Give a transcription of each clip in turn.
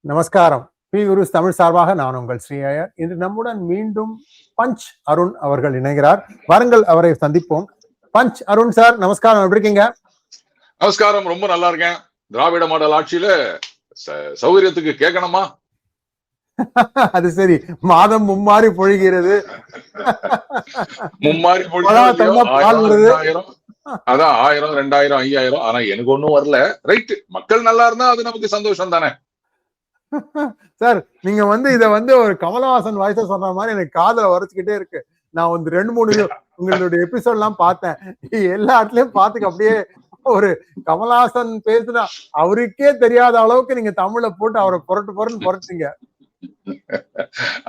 நமஸ்காரம். பி குருஸ் தமிழ் சார்பாக நான் உங்கள் ஸ்ரீஹர். இன்று நம்முடன் மீண்டும் பஞ்ச் அருண் அவர்கள் இணைகிறார். வாருங்கள், அவரை சந்திப்போம். பஞ்ச் அருண் சார், நமஸ்காரம். எப்படி இருக்கீங்க? நமஸ்காரம், ரொம்ப நல்லா இருக்கேன். திராவிட மாடல் ஆட்சியில சௌகரியத்துக்கு கேட்கணுமா? அது சரி, மாதம் மும்மாறி பொழிகிறது. மும்மாறி பொழிகிறது. அதான் 1000, 2000, 5000. ஆனா எனக்கு ஒண்ணும் வரல. ரைட், மக்கள் நல்லா இருந்தா அது நமக்கு சந்தோஷம் தானே. சார், நீங்க இத ஒரு கமலஹாசன் வாய்ஸா சொன்ன மாதிரி எனக்கு காதுல உரைச்சுக்கிட்டே இருக்கு. நான் 2-3 உங்களுடைய எபிசோட் எல்லாம் பார்த்தேன். எல்லா இடத்துலயும் பாத்துக்க அப்படியே ஒரு கமலஹாசன் பேசுனா அவருக்கே தெரியாத அளவுக்கு நீங்க தமிழ்ல போட்டு அவரை புரட்டுங்க.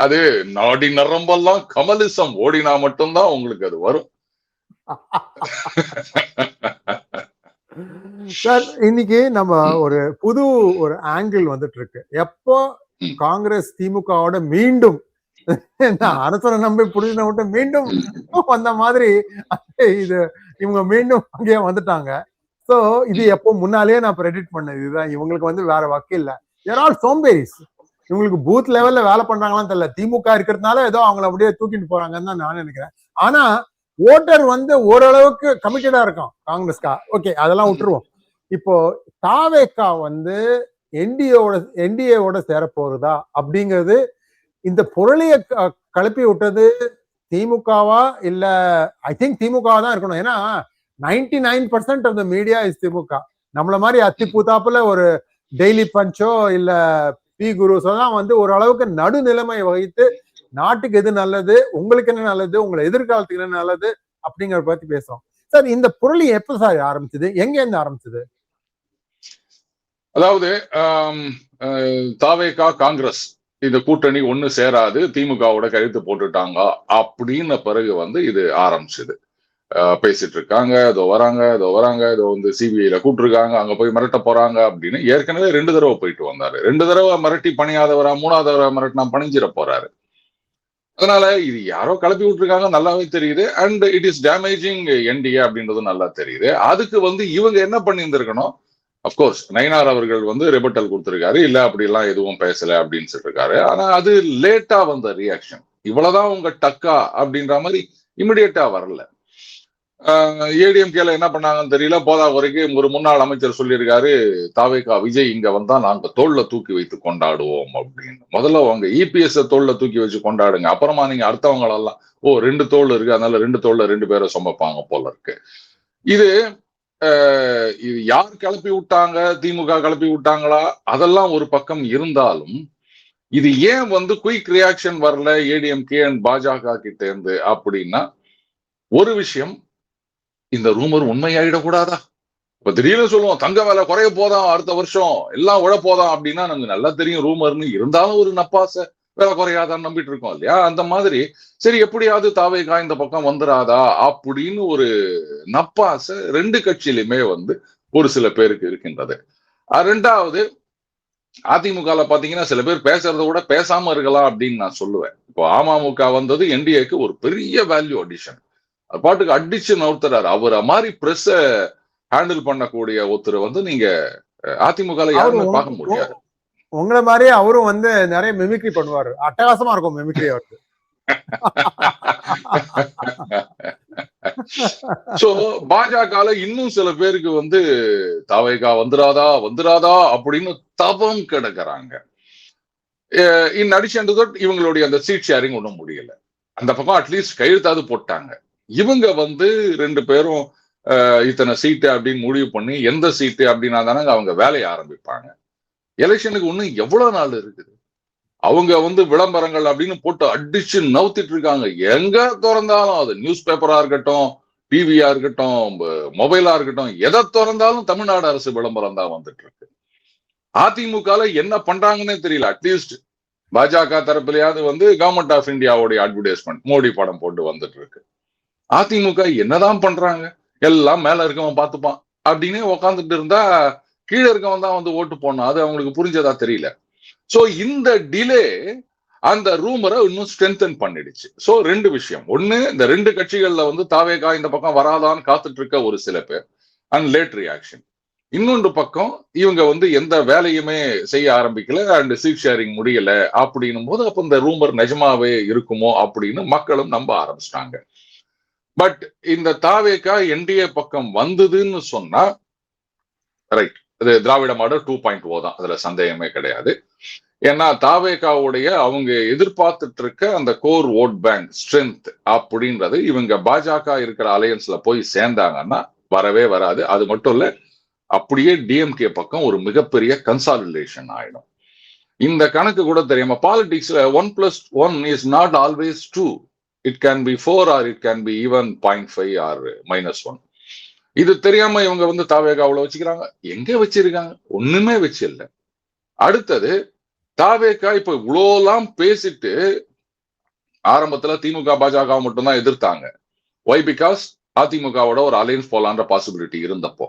அது நாடி நரம்பெல்லாம் கமலிசம் ஓடினா மட்டும்தான் உங்களுக்கு அது வரும். சார், இன்னைக்கு நம்ம ஒரு புது ஆங்கிள் வந்துட்டு இருக்கு. எப்போ காங்கிரஸ் திமுகவோட மீண்டும் அரசனை நம்பி புரிஞ்ச மட்டும் மீண்டும் வந்த மாதிரி இது இவங்க மீண்டும் அங்கேயே வந்துட்டாங்க. சோ இது எப்போ முன்னாலேயே நான் ப்ரெடிக்ட் பண்ணது இதுதான். இவங்களுக்கு வேற வக்கு இல்ல. தேர் ஆல் சோம்பேரிஸ். இவங்களுக்கு பூத் லெவல்ல வேலை பண்றாங்களான்னு தெரியல. திமுக இருக்கிறதுனால ஏதோ அவங்களை அப்படியே தூக்கிட்டு போறாங்கன்னு தான் நான் நினைக்கிறேன். ஆனா ஓட்டர் ஓரளவுக்கு கமிட்டடா இருக்கான் காங்கிரஸ்கா. ஓகே, அதெல்லாம் விட்டுருவோம். இப்போ தாவேகா என்டிஏவோட சேர போறதா அப்படிங்கிறது, இந்த பொருளைய கிளப்பி விட்டது திமுகவா இல்ல? ஐ திங்க் திமுகவா தான் இருக்கணும். ஏன்னா 99% ஆஃப் த மீடியா இஸ் திமுக. நம்மள மாதிரி அத்திப்பூத்தாப்புல ஒரு டெய்லி பஞ்சோ இல்ல பி குருஸோ தான் ஓரளவுக்கு நடுநிலைமை வகித்து நாட்டுக்கு எது நல்லது, உங்களுக்கு என்ன நல்லது, உங்களை எதிர்காலத்துக்கு என்ன நல்லது அப்படிங்கறத பத்தி பேசுறோம். சார், இந்த பொருள் எப்ப சார் ஆரம்பிச்சது? எங்க இருந்து ஆரம்பிச்சது? அதாவது தாவேகா காங்கிரஸ் இந்த கூட்டணி ஒண்ணு சேராது, திமுகவோட கழுத்து போட்டுட்டாங்க அப்படின்னு பிறகு இது ஆரம்பிச்சது. பேசிட்டு இருக்காங்க, இதோ வராங்க, இதோ சிபிஐல கூப்பிட்டுருக்காங்க, அங்க போய் மிரட்ட போறாங்க அப்படின்னு. ஏற்கனவே 2 தடவை போயிட்டு வந்தாரு. 2 தடவை மிரட்டி பணியாதவரா, 3வது தடவை மிரட்டினா பணிஞ்சிட போறாரு. அதனால இது யாரோ கிளப்பி விட்டுருக்காங்க, நல்லாவே தெரியுது. And it is damaging NDA அப்படின்றது நல்லா தெரியுது. அதுக்கு இவங்க என்ன பண்ணியிருந்திருக்கணும்? அப்கோர்ஸ் நயினார் அவர்கள் ரிபட்டல் கொடுத்திருக்காரு, இல்ல அப்படி எல்லாம் எதுவும் பேசல அப்படின்னு சொல்லிருக்காரு. ஆனா அது லேட்டா வந்த ரியாக்ஷன். இவ்வளவுதான் உங்க டக்கா அப்படின்ற மாதிரி இமிடியேட்டா வரல. ஏடிஎம்கேல என்ன பண்ணாங்கன்னு தெரியல. போதா வரைக்கும் ஒரு முன்னாள் அமைச்சர் சொல்லியிருக்காரு, தாவேகா விஜய் இங்க வந்தா நாங்க தோல்ல தூக்கி வைத்து கொண்டாடுவோம் அப்படின்னு. முதல்ல உங்க இபிஎஸ் தோல்ல தூக்கி வச்சு கொண்டாடுங்க, அப்புறமா நீங்க அடுத்தவங்களெல்லாம் 2 தோல் இருக்கு, அதனால 2 தோல்ல 2 பேரை சுமப்பாங்க போல இருக்கு. இது யார் கிளப்பி விட்டாங்க? திமுக கிளப்பி விட்டாங்களா? அதெல்லாம் ஒரு பக்கம் இருந்தாலும் இது ஏன் குயிக் ரியாக்ஷன் வரல ஏடிஎம்கே அண்ட் பாஜக கிட்ட இருந்து அப்படின்னா, ஒரு விஷயம், இந்த ரூமர் உண்மையாயிடக்கூடாதா? இப்ப திடீர்னு சொல்லுவோம் தங்க விலை குறைய போதான், அடுத்த வருஷம் எல்லாம் உழ போதான் அப்படின்னா நமக்கு நல்லா தெரியும் ரூமர்னு. இருந்தாலும் ஒரு நப்பாச விலை குறையாதான்னு நம்பிட்டு இருக்கோம் இல்லையா? அந்த மாதிரி சரி எப்படியாவது தாவேகா இந்த பக்கம் வந்துடாதா அப்படின்னு ஒரு நப்பாச 2 கட்சியிலுமே ஒரு சில பேருக்கு இருக்கின்றது. 2வது, அதிமுக பாத்தீங்கன்னா சில பேர் பேசுறத கூட பேசாம இருக்கலாம் அப்படின்னு நான் சொல்லுவேன். இப்போ அமமுக வந்தது என்டிஏக்கு ஒரு பெரிய வேல்யூ அடிஷன். அது பாட்டுக்கு அடிச்சு நவுத்துறாரு. அவரை மாதிரி பிரஸ் ஹேண்டில் பண்ணக்கூடிய ஒருத்தர் நீங்க அதிமுக யாருமே பார்க்க முடியாது. உங்களை மாதிரியே அவரும் நிறைய மிமிக்ரி பண்ணுவாரு. அட்டகாசமா இருக்கும் மிமிக்ரி அவருக்கு. சோ பாஜக இன்னும் சில பேருக்கு தாவேகா வந்துராதா அப்படின்னு தவம் கிடக்குறாங்க. இன் அடிஷன் டு தட் இவங்களுடைய அந்த சீட் ஷேரிங் ஒன்றும் முடியல. அந்த பக்கம் அட்லீஸ்ட் கையெழுத்தாவது போட்டாங்க. இவங்க 2 பேரும் இத்தனை சீட்டு அப்படின்னு முடிவு பண்ணி எந்த சீட்டு அப்படின்னா தானே அவங்க வேலையை ஆரம்பிப்பாங்க. எலெக்ஷனுக்கு இன்னும் எவ்வளவு நாள் இருக்குது? அவங்க விளம்பரங்கள் அப்படின்னு போட்டு அடிச்சு நவுத்திட்டு இருக்காங்க. எங்க திறந்தாலும், அது நியூஸ் பேப்பரா இருக்கட்டும், டிவியா இருக்கட்டும், மொபைலா இருக்கட்டும், எதை திறந்தாலும் தமிழ்நாடு அரசு விளம்பரம் தான் வந்துட்டு இருக்கு. அதிமுக என்ன பண்றாங்கன்னே தெரியல. அட்லீஸ்ட் பாஜக தரப்புலயாவது கவர்மெண்ட் ஆஃப் இந்தியாவுடைய அட்வர்டைஸ்மெண்ட் மோடி படம் போட்டு வந்துட்டு இருக்கு. அதிமுக என்னதான் பண்றாங்க? எல்லாம் மேல இருக்கவன் பார்த்துப்பான் அப்படின்னு உக்காந்துட்டு இருந்தா கீழே இருக்கவன் தான் ஓட்டு போடணும். அது அவங்களுக்கு புரிஞ்சதா தெரியல. சோ இந்த டிலே அந்த ரூமரை இன்னும் ஸ்ட்ரென்தன் பண்ணிடுச்சு. சோ 2 விஷயம். ஒண்ணு, இந்த 2 கட்சிகள்ல தாவேகா இந்த பக்கம் வராதான்னு காத்துட்டு இருக்க ஒரு சில பேர், அண்ட் லேட் ரியாக்ஷன். இன்னொன்று பக்கம் இவங்க எந்த வேலையுமே செய்ய ஆரம்பிக்கல அண்ட் சீட் ஷேரிங் முடியல அப்படின்னும் போது அப்ப இந்த ரூமர் நிஜமாவே இருக்குமோ அப்படின்னு மக்களும் நம்ப ஆரம்பிச்சிட்டாங்க. பட் இந்த தாவேகா என்டிஏ பக்கம் வந்ததுன்னு சொன்னா ரைட், அது திராவிட மாடல் 2.0 தான், அதுல சந்தேகமே கிடையாது. ஏன்னா தாவேகாவுடைய அவங்க எதிர்பார்த்துட்டு இருக்க அந்த கோர் ஓட் பேங்க் ஸ்ட்ரென்த் அப்படின்றது இவங்க பாஜக இருக்கிற அலையன்ஸ்ல போய் சேர்ந்தாங்கன்னா வரவே வராது. அது மட்டும் இல்ல, அப்படியே டிஎம்கே பக்கம் ஒரு மிகப்பெரிய கன்சாலிடேஷன் ஆயிடும். இந்த கணக்கு கூட தெரியாம பாலிடிக்ஸ்ல 1+1 is not always 2. It can be 4 or it can be even 0.5 or -1. இது தெரியாம இவங்க தாவேகாவுல வச்சுக்கிறாங்க. எங்க வச்சிருக்காங்க? ஒண்ணுமே வச்சு இல்ல. அடுத்தது தாவேகா இப்ப இவ்வளோலாம் பேசிட்டு ஆரம்பத்துல திமுக பாஜக மட்டும்தான் எதிர்த்தாங்க. ஒய்? பிகாஸ் அதிமுகவோட ஒரு அலையன்ஸ் போலான்ற பாசிபிலிட்டி இருந்தப்போ.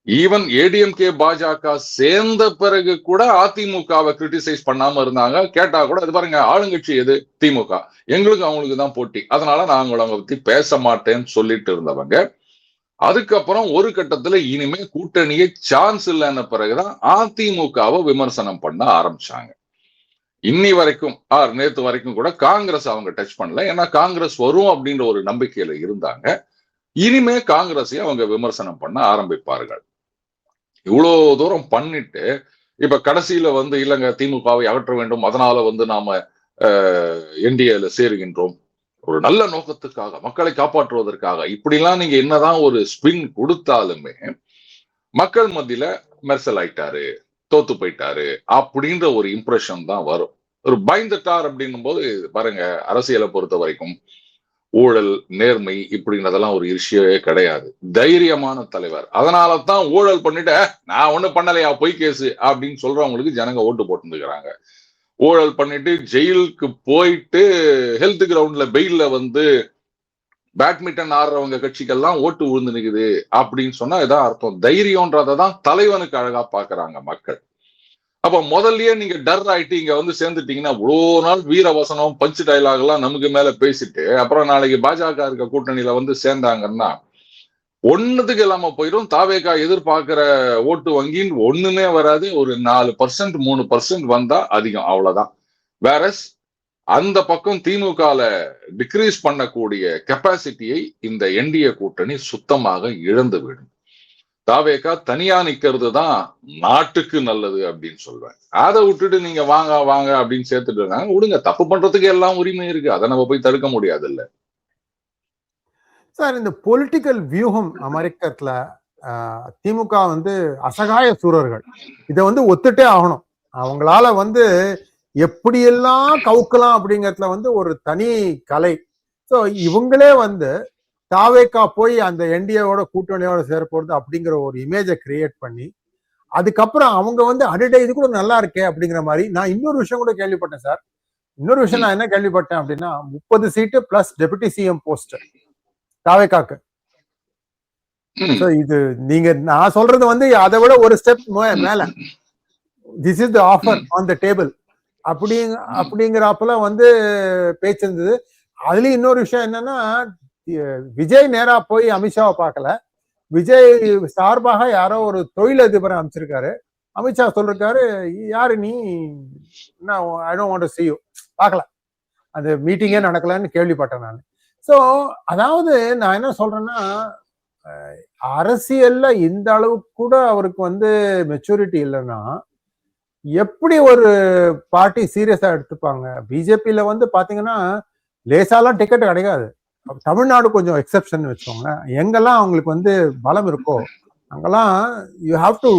ஈவன் ஏடிஎம்கே பாஜக சேர்ந்த பிறகு கூட அதிமுகவை கிரிட்டிசைஸ் பண்ணாம இருந்தாங்க. கேட்டா கூட அது பாருங்க, ஆளுங்கட்சி எது? திமுக. எங்களுக்கு அவங்களுக்கு தான் போட்டி, அதனால நாங்க அவங்க பத்தி பேச மாட்டேன்னு சொல்லிட்டு இருந்தவங்க அதுக்கப்புறம் ஒரு கட்டத்துல இனிமே கூட்டணியே சான்ஸ் இல்லைன்ன பிறகுதான் அதிமுகவை விமர்சனம் பண்ண ஆரம்பிச்சாங்க. இன்னி வரைக்கும் நேத்து வரைக்கும் கூட காங்கிரஸ் அவங்க டச் பண்ணல. ஏன்னா காங்கிரஸ் வரும் அப்படின்ற ஒரு நம்பிக்கையில இருந்தாங்க. இனிமே காங்கிரஸையும் அவங்க விமர்சனம் பண்ண ஆரம்பிப்பார்கள். இவ்வளவு தூரம் பண்ணிட்டு இப்ப கடைசியில இல்லங்க திமுகவை அகற்ற வேண்டும், அதனால நாம என்டிஏல சேருகின்றோம், ஒரு நல்ல நோக்கத்துக்காக, மக்களை காப்பாற்றுவதற்காக, இப்படிலாம் நீங்க என்னதான் ஒரு ஸ்பின் கொடுத்தாலுமே மக்கள் மத்தியில மெர்சல் ஆயிட்டாரு, தோத்து போயிட்டாரு அப்படின்ற ஒரு இம்ப்ரெஷன் தான் வரும். ஒரு பயந்துட்டார் அப்படின்னும் போது பாருங்க, அரசியலை பொறுத்த வரைக்கும் ஊழல், நேர்மை இப்படின்றதெல்லாம் ஒரு விஷயமே கிடையாது. தைரியமான தலைவர். அதனால தான் ஊழல் பண்ணிட்டு நான் ஒண்ணு பண்ணலையா பொய் கேசு அப்படின்னு சொல்றவங்களுக்கு ஜனங்க ஓட்டு போட்டுருக்காங்க. ஊழல் பண்ணிட்டு ஜெயிலுக்கு போயிட்டு ஹெல்த் கிரவுண்ட்ல பெயில்ல பேட்மிண்டன் ஆடுறவங்க கட்சிகள்லாம் ஓட்டு விழுந்து நிக்குது அப்படின்னு சொன்னா இதான் அர்த்தம். தைரியம்ன்றதான் தலைவனுக்கு அழகா பாக்குறாங்க மக்கள். அப்ப முதல்லயே நீங்க டர் ஆயிட்டு இங்க சேர்ந்துட்டீங்கன்னா, இவ்வளோ நாள் வீரவசனம் பஞ்சு டைலாக் எல்லாம் நமக்கு மேல பேசிட்டு அப்புறம் நாளைக்கு பாஜக இருக்க கூட்டணியில சேர்ந்தாங்கன்னா ஒண்ணுத்துக்கு இல்லாம போயிடும். தாவேகா எதிர்பார்க்கிற ஓட்டு வங்கின்னு ஒண்ணுமே வராது. ஒரு 4% 3% வந்தா அதிகம், அவ்வளவுதான். வேறஸ் அந்த பக்கம் திமுகல டிக்ரீஸ் பண்ணக்கூடிய கெப்பாசிட்டியை இந்த என்டிஏ கூட்டணி சுத்தமாக இழந்து விடும். தாவேகா தனியா நிக்கிறது தான் நாட்டுக்கு நல்லது அப்படின்னு சொல்வேன். அதை விட்டுட்டு நீங்க வாங்க வாங்க அப்படின்னு சேர்த்துட்டு இருக்காங்க. விடுங்க, தப்பு பண்றதுக்கு எல்லாம் உரிமை இருக்கு, அதை நம்ம போய் தடுக்க முடியாது இல்ல சார். இந்த பொலிட்டிக்கல் வியூகம் அமெரிக்கத்துல திமுக அசகாய சூரர்கள். இதை ஒத்துட்டே ஆகணும். அவங்களால எப்படியெல்லாம் கவுக்கலாம் அப்படிங்கறதுல ஒரு தனி கலை. ஸோ இவங்களே தாவேக்கா போய் அந்த என்டிஏவோட கூட்டணியோட சேர போறது அப்படிங்கிற ஒரு இமேஜை கிரியேட் பண்ணி அதுக்கப்புறம் அவங்க அடடே இது கூட நல்லா இருக்கே அப்படிங்கிற மாதிரி. நான் இன்னொரு விஷயம் கூட கேள்விப்பட்டேன் சார். இன்னொரு விஷயம் நான் என்ன கேள்விப்பட்டேன் அப்படின்னா, 30 seat plus deputy CM post தாவேக்காக்கு. இது நீங்க நான் சொல்றது அதை விட ஒரு ஸ்டெப் மேல. This is the offer on the table அப்படிங்கிறப்பல பேச்சு இருந்தது. அதுலயும் இன்னொரு விஷயம் என்னன்னா, விஜய் நேரா போய் அமித்ஷாவை பார்க்கல. விஜய் சார்பாக யாரோ ஒரு தொழிலதிபரை அமைச்சிருக்காரு. அமித்ஷா சொல்லிருக்காரு, யாரு நீ, I don't want to see you, பார்க்கல, அந்த மீட்டிங்கே நடக்கலன்னு கேள்விப்பட்டேன் நான். ஸோ அதாவது நான் என்ன சொல்றேன்னா, அரசியல்ல இந்த அளவுக்கு கூட அவருக்கு மெச்சூரிட்டி இல்லைன்னா எப்படி ஒரு பார்ட்டி சீரியஸா எடுத்துப்பாங்க? பிஜேபியில பாத்தீங்கன்னா லேசாலாம் டிக்கெட் கிடைக்காது. தமிழ்நாடு கொஞ்சம் எக்ஸெப்ஷன் வச்சுக்கோங்க. எங்கெல்லாம் அவங்களுக்கு பலம் இருக்கோ அங்கெல்லாம் யூ ஹாவ் டு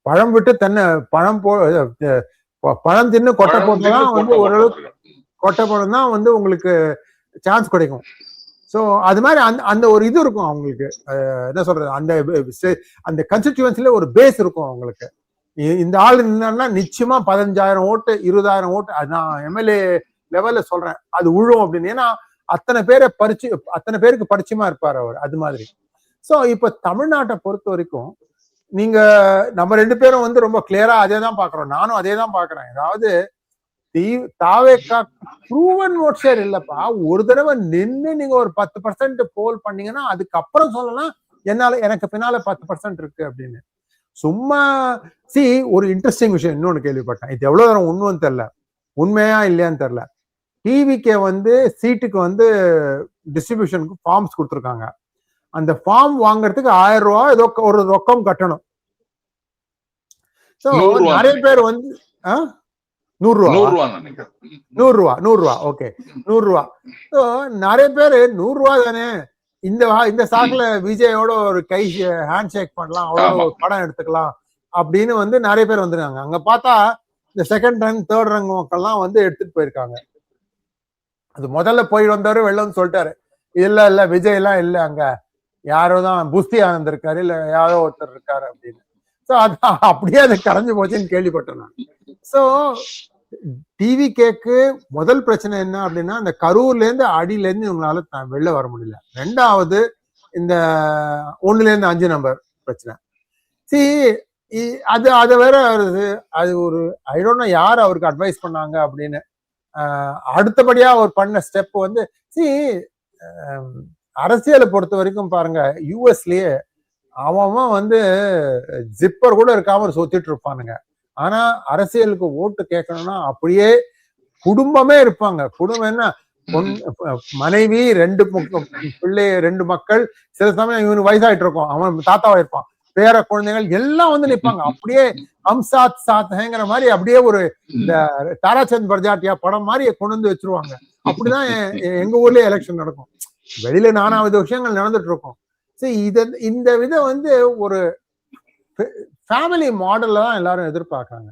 பழம் விட்டு தென்னை பழம் தின்னு கொட்டை போட்டுதான் ஓரளவுக்கு கொட்டை போடும் தான் உங்களுக்கு சான்ஸ் கிடைக்கும். ஸோ அது மாதிரி அந்த ஒரு இது இருக்கும் அவங்களுக்கு. என்ன சொல்றது, அந்த கன்ஸ்டிடியூவன்சில ஒரு பேஸ் இருக்கும் அவங்களுக்கு. இந்த ஆள் இருந்தாங்கன்னா நிச்சயமா 15,000 ஓட்டு 20,000 ஓட்டு, நான் எம்எல்ஏ லெவல்ல சொல்றேன், அது உழுவும் அப்படின்னு. ஏன்னா அத்தனை பேருக்கு பரிச்சயமா இருப்பாரு அவர். அது மாதிரி. சோ இப்ப தமிழ்நாட்டை பொறுத்த வரைக்கும் நீங்க நம்ம 2 பேரும் ரொம்ப கிளியரா அதே தான் பாக்குறோம். நானும் அதே தான் பாக்குறேன். அதாவது தாவேக்கா ப்ரூவன் ஓட் ஷேர் இல்லப்பா. ஒரு தடவை நின்று நீங்க ஒரு 10% போல் பண்ணீங்கன்னா அதுக்கப்புறம் சொல்லலாம் எனக்கு பின்னால 10% இருக்கு அப்படின்னு. சும்மா ஒரு இன்ட்ரெஸ்டிங் விஷயம் இன்னொன்னு கேள்விப்பட்டேன். இது எவ்வளவு தூரம் உண்மைன்னு தெரியல, உண்மையா இல்லையான்னு தெரியல. டிவிக்கே வந்து சீட்டுக்கு வந்து டிஸ்ட்ரிபியூஷனுக்கு ஃபார்ம்ஸ் கொடுத்துருக்காங்க. அந்த ஃபார்ம் வாங்குறதுக்கு 1000 ரூபாய் ஏதோ ஒரு ரொக்கம் கட்டணும். நிறைய பேர் வந்து 100 ரூபா ஓகே 100 ரூபா. நிறைய பேர் 100 ரூபா தானே, இந்த சாக்குல விஜயோட ஒரு கை ஹேண்ட் ஷேக் பண்ணலாம், அவரோட ஒரு படம் எடுத்துக்கலாம் அப்படின்னு வந்து நிறைய பேர் வந்துருக்காங்க. அங்க பார்த்தா இந்த செகண்ட் ரேங்க் தேர்ட் ரேங்க் மக்கள்லாம் வந்து எடுத்துட்டு போயிருக்காங்க. அது முதல்ல போய் வந்தாரு, வெள்ளம்னு சொல்லிட்டாரு. இல்ல விஜய் எல்லாம் இல்ல, அங்க யாரோ தான் புஸ்தி ஆனந்த் இருக்காரு, இல்ல யாரோ ஒருத்தர் இருக்காரு அப்படின்னு. அப்படியே அது கரைஞ்சு போச்சுன்னு கேள்விப்பட்டேன் நான். சோ டிவி கேக்கு முதல் பிரச்சனை என்ன அப்படின்னா, அந்த கரூர்ல இருந்து அடியில இருந்து இவங்களால வெளில வர முடியல. ரெண்டாவது இந்த 1ல இருந்து 5 நம்பர் பிரச்சனை. அது வேற வருது. அது ஒரு ஐ டோன்ட் நோ யார் அவருக்கு அட்வைஸ் பண்ணாங்க அப்படின்னு. அடுத்தபடியா அவர் பண்ண ஸ்டெப் வந்து அரசியலை பொறுத்த வரைக்கும் பாருங்க, யூஎஸ்லயே அவன் வந்து ஜிப்பர் கூட இருக்காம சொத்திட்டு இருப்பானுங்க. ஆனா அரசியலுக்கு ஓட்டு கேட்கணும்னா அப்படியே குடும்பமே இருப்பாங்க. குடும்பம் என்ன, மனைவி 2 பிள்ளை 2 மக்கள், சில சமயம் இவனு வயசாயிட்டு இருக்கும், அவன் தாத்தாவா இருப்பான், பேர குழந்தைகள் எல்லாம் வந்து நிற்பாங்க. அப்படியே ஹம் சாத் சாத்ங்கிற மாதிரி அப்படியே ஒரு இந்த தாராச்சந்த் பர்ஜாட்டியா படம் மாதிரி கொண்டு வந்து வச்சிருவாங்க. அப்படிதான் எங்க ஊர்லயே எலெக்ஷன் நடக்கும். வெளியில 4வது விஷயங்கள் நடந்துட்டு இருக்கும். இந்த விதம் வந்து ஒரு ஃபேமிலி மாடல்ல தான் எல்லாரும் எதிர்பார்க்காங்க.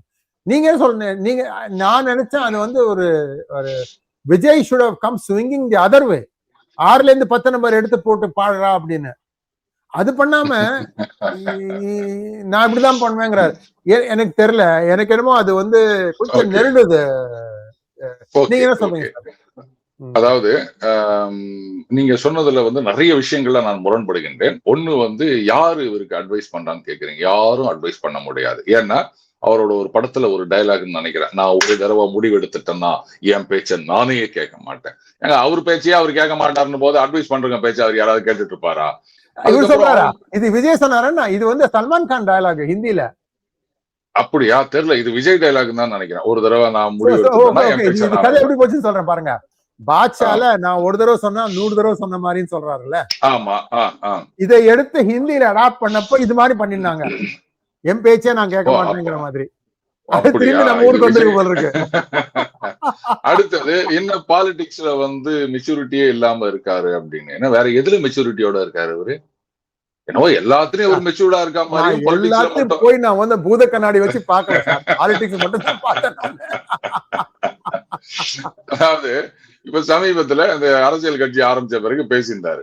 நீங்க சொல்றீங்க, நீங்க நான் நினைச்சேன் அது வந்து ஒரு Vijay should have come swinging the other way. 6ல இருந்து 10 நம்பர் எடுத்து போட்டு பாடுறா அப்படின்னு. அது பண்ணாம நான் இப்படிதான் பண்ணுவேங்கிறாரு. எனக்கு தெரியல, எனக்கு என்னமோ அது வந்து கொஞ்சம் நெருடுது. நீங்க என்ன சொல்றீங்க? அதாவது நீங்க சொன்னதுல வந்து நிறைய விஷயங்கள்ல நான் முரண்படுகின்றேன். ஒண்ணு வந்து யாரு இவருக்கு அட்வைஸ் பண்றான்னு கேக்குறீங்க. யாரும் அட்வைஸ் பண்ண முடியாது. ஏன்னா அவரோட ஒரு படத்துல ஒரு டயலாக்னு நினைக்கிறேன், நான் ஒரு தடவை முடிவு எடுத்துட்டேன்னா என் பேச்ச நானே கேட்க மாட்டேன். ஏங்க அவர் பேச்சையே அவர் கேட்க மாட்டாருன்னு போது அட்வைஸ் பண்றவங்க பேச்ச அவர் யாராவது கேட்டுட்டு இருப்பாரா? இது விஜய் சொன்னாருன்னா, இது வந்து சல்மான் கான் டயலாக் ஹிந்தில. அப்படியா தெரியல, இது விஜய் டயலாக் தான் நினைக்கிறேன். ஒரு தடவை நான் முடிவு எடுத்துட்டேன்னா கதை எப்படி போச்சுன்னு சொல்றேன் பாருங்க. பாட்ஷால நான் ஒரு தடவை சொன்னா 100 தடவை சொன்ன மாதிரின்னு சொல்றாருல்ல. ஆமா. இதை எடுத்து ஹிந்தியில அடாப்ட் பண்ணப்போ இது மாதிரி பண்ணிருந்தாங்க, என் பேச்சே நான் கேட்க மாட்டேங்கிற மாதிரி. நம்ம ஊருக்கு வந்து போல இருக்கு. அடுத்தது என்ன, பாலிடிக்ஸ்ல வந்து மெச்சூரிட்டியே இல்லாம இருக்காரு அப்படின்னு. ஏன்னா வேற எதுல மெச்சூரிட்டியோட இருக்காரு அவரு? என்னவோ எல்லாத்துலயும் ஒரு மெச்சூர்டா இருக்கா மாதிரி. எல்லாத்தையும் போய் நான் வந்து பூத கண்ணாடி வச்சு பாக்கல சார், பாலிடிக்ஸ் மட்டும் தான் பார்த்தேன். அதாவது இப்ப சமீபத்துல இந்த அரசியல் கட்சி ஆரம்பிச்ச பிறகு பேசியிருந்தாரு.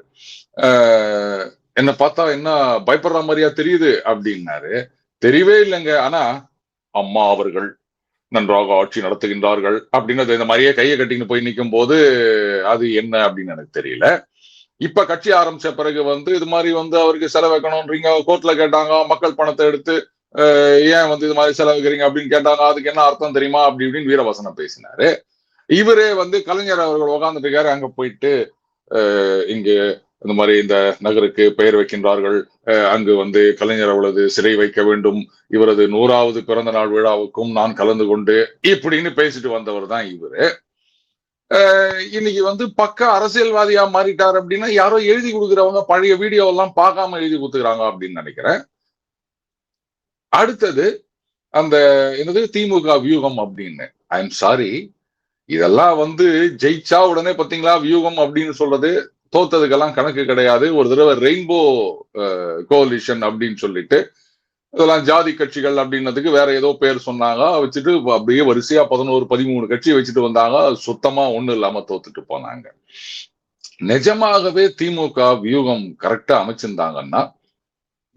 என்ன பார்த்தா என்ன பயப்படுற மாதிரியா தெரியுது அப்படின்னாரு. தெரியவே இல்லைங்க, ஆனா அம்மா அவர்கள் நன்றாக ஆட்சி நடத்துகின்றார்கள் அப்படின்னு இந்த மாதிரியே கையை கட்டின்னு போய் நிற்கும் போது அது என்ன அப்படின்னு எனக்கு தெரியல. இப்ப கட்சி ஆரம்பிச்ச பிறகு வந்து இது மாதிரி வந்து அவருக்கு செலவு வைக்கணும்ன்றீங்க, கோர்ட்ல கேட்டாங்க, மக்கள் பணத்தை எடுத்து ஏன் வந்து இது மாதிரி செலவுக்கிறீங்க அப்படின்னு கேட்டாங்க, அதுக்கு என்ன அர்த்தம் தெரியுமா அப்படி இப்படின்னு வீரவசனம் பேசினாரு. இவரே வந்து கலைஞர் அவர்கள் உட்கார்ந்துட்டு இருக்காரு, அங்க போயிட்டு இங்க இந்த மாதிரி இந்த நகருக்கு பெயர் வைக்கின்றார்கள், அங்கு வந்து கலைஞர் அவளது சிலை வைக்க வேண்டும், இவரது 100வது பிறந்த நாள் விழாவுக்கும் நான் கலந்து கொண்டு இப்படின்னு பேசிட்டு வந்தவர் தான் இவரு. இன்னைக்கு வந்து பக்கா அரசியல்வாதியா மாறிட்டார் அப்படின்னா யாரோ எழுதி கொடுக்குறவங்க பழைய வீடியோ எல்லாம் பார்க்காம எழுதி கொடுத்துக்கிறாங்க அப்படின்னு நினைக்கிறேன். அடுத்தது அந்த என்னது திமுக வியூகம் அப்படின்னு. ஐ எம் சாரி, இதெல்லாம் வந்து ஜெயிச்சா உடனே பாத்தீங்களா வியூகம் அப்படின்னு சொல்றது, தோத்ததுக்கெல்லாம் கணக்கு கிடையாது. ஒரு தடவை ரெயின்போ கோலிஷன் அப்படின்னு சொல்லிட்டு இதெல்லாம் ஜாதி கட்சிகள் அப்படின்னதுக்கு வேற ஏதோ பேர் சொன்னாங்க, வச்சுட்டு அப்படியே வரிசையா 11-13 கட்சி வச்சுட்டு வந்தாங்க, சுத்தமா ஒண்ணு இல்லாம தோத்துட்டு போனாங்க. நிஜமாகவே திமுக வியூகம் கரெக்டா அமைச்சிருந்தாங்கன்னா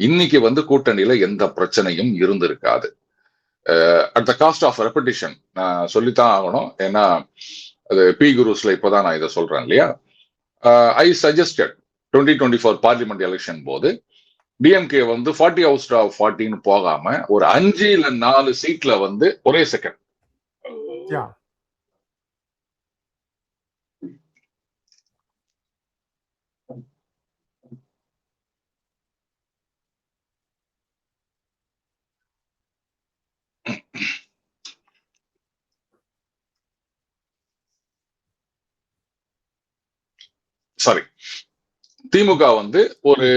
இன்னைக்கு வந்து கூட்டணியில எந்த பிரச்சனையும் இருந்திருக்காது. At the cost of repetition நான் சொல்லித்தான் ஆகணும், ஏன்னா அது பி குருஸ்ல இப்பதான் நான் இதை சொல்றேன் இல்லையா. ஐ சஜஸ்டட் 2024 பார்லிமெண்ட் எலெக்ஷன் போது டிஎம்கே வந்து 40 அவுட் ஆஃப் 40 போகாம ஒரு 5 இல்ல 4 சீட்ல வந்து ஒரே செகண்ட் சாரி, திமுக வந்து ஒரு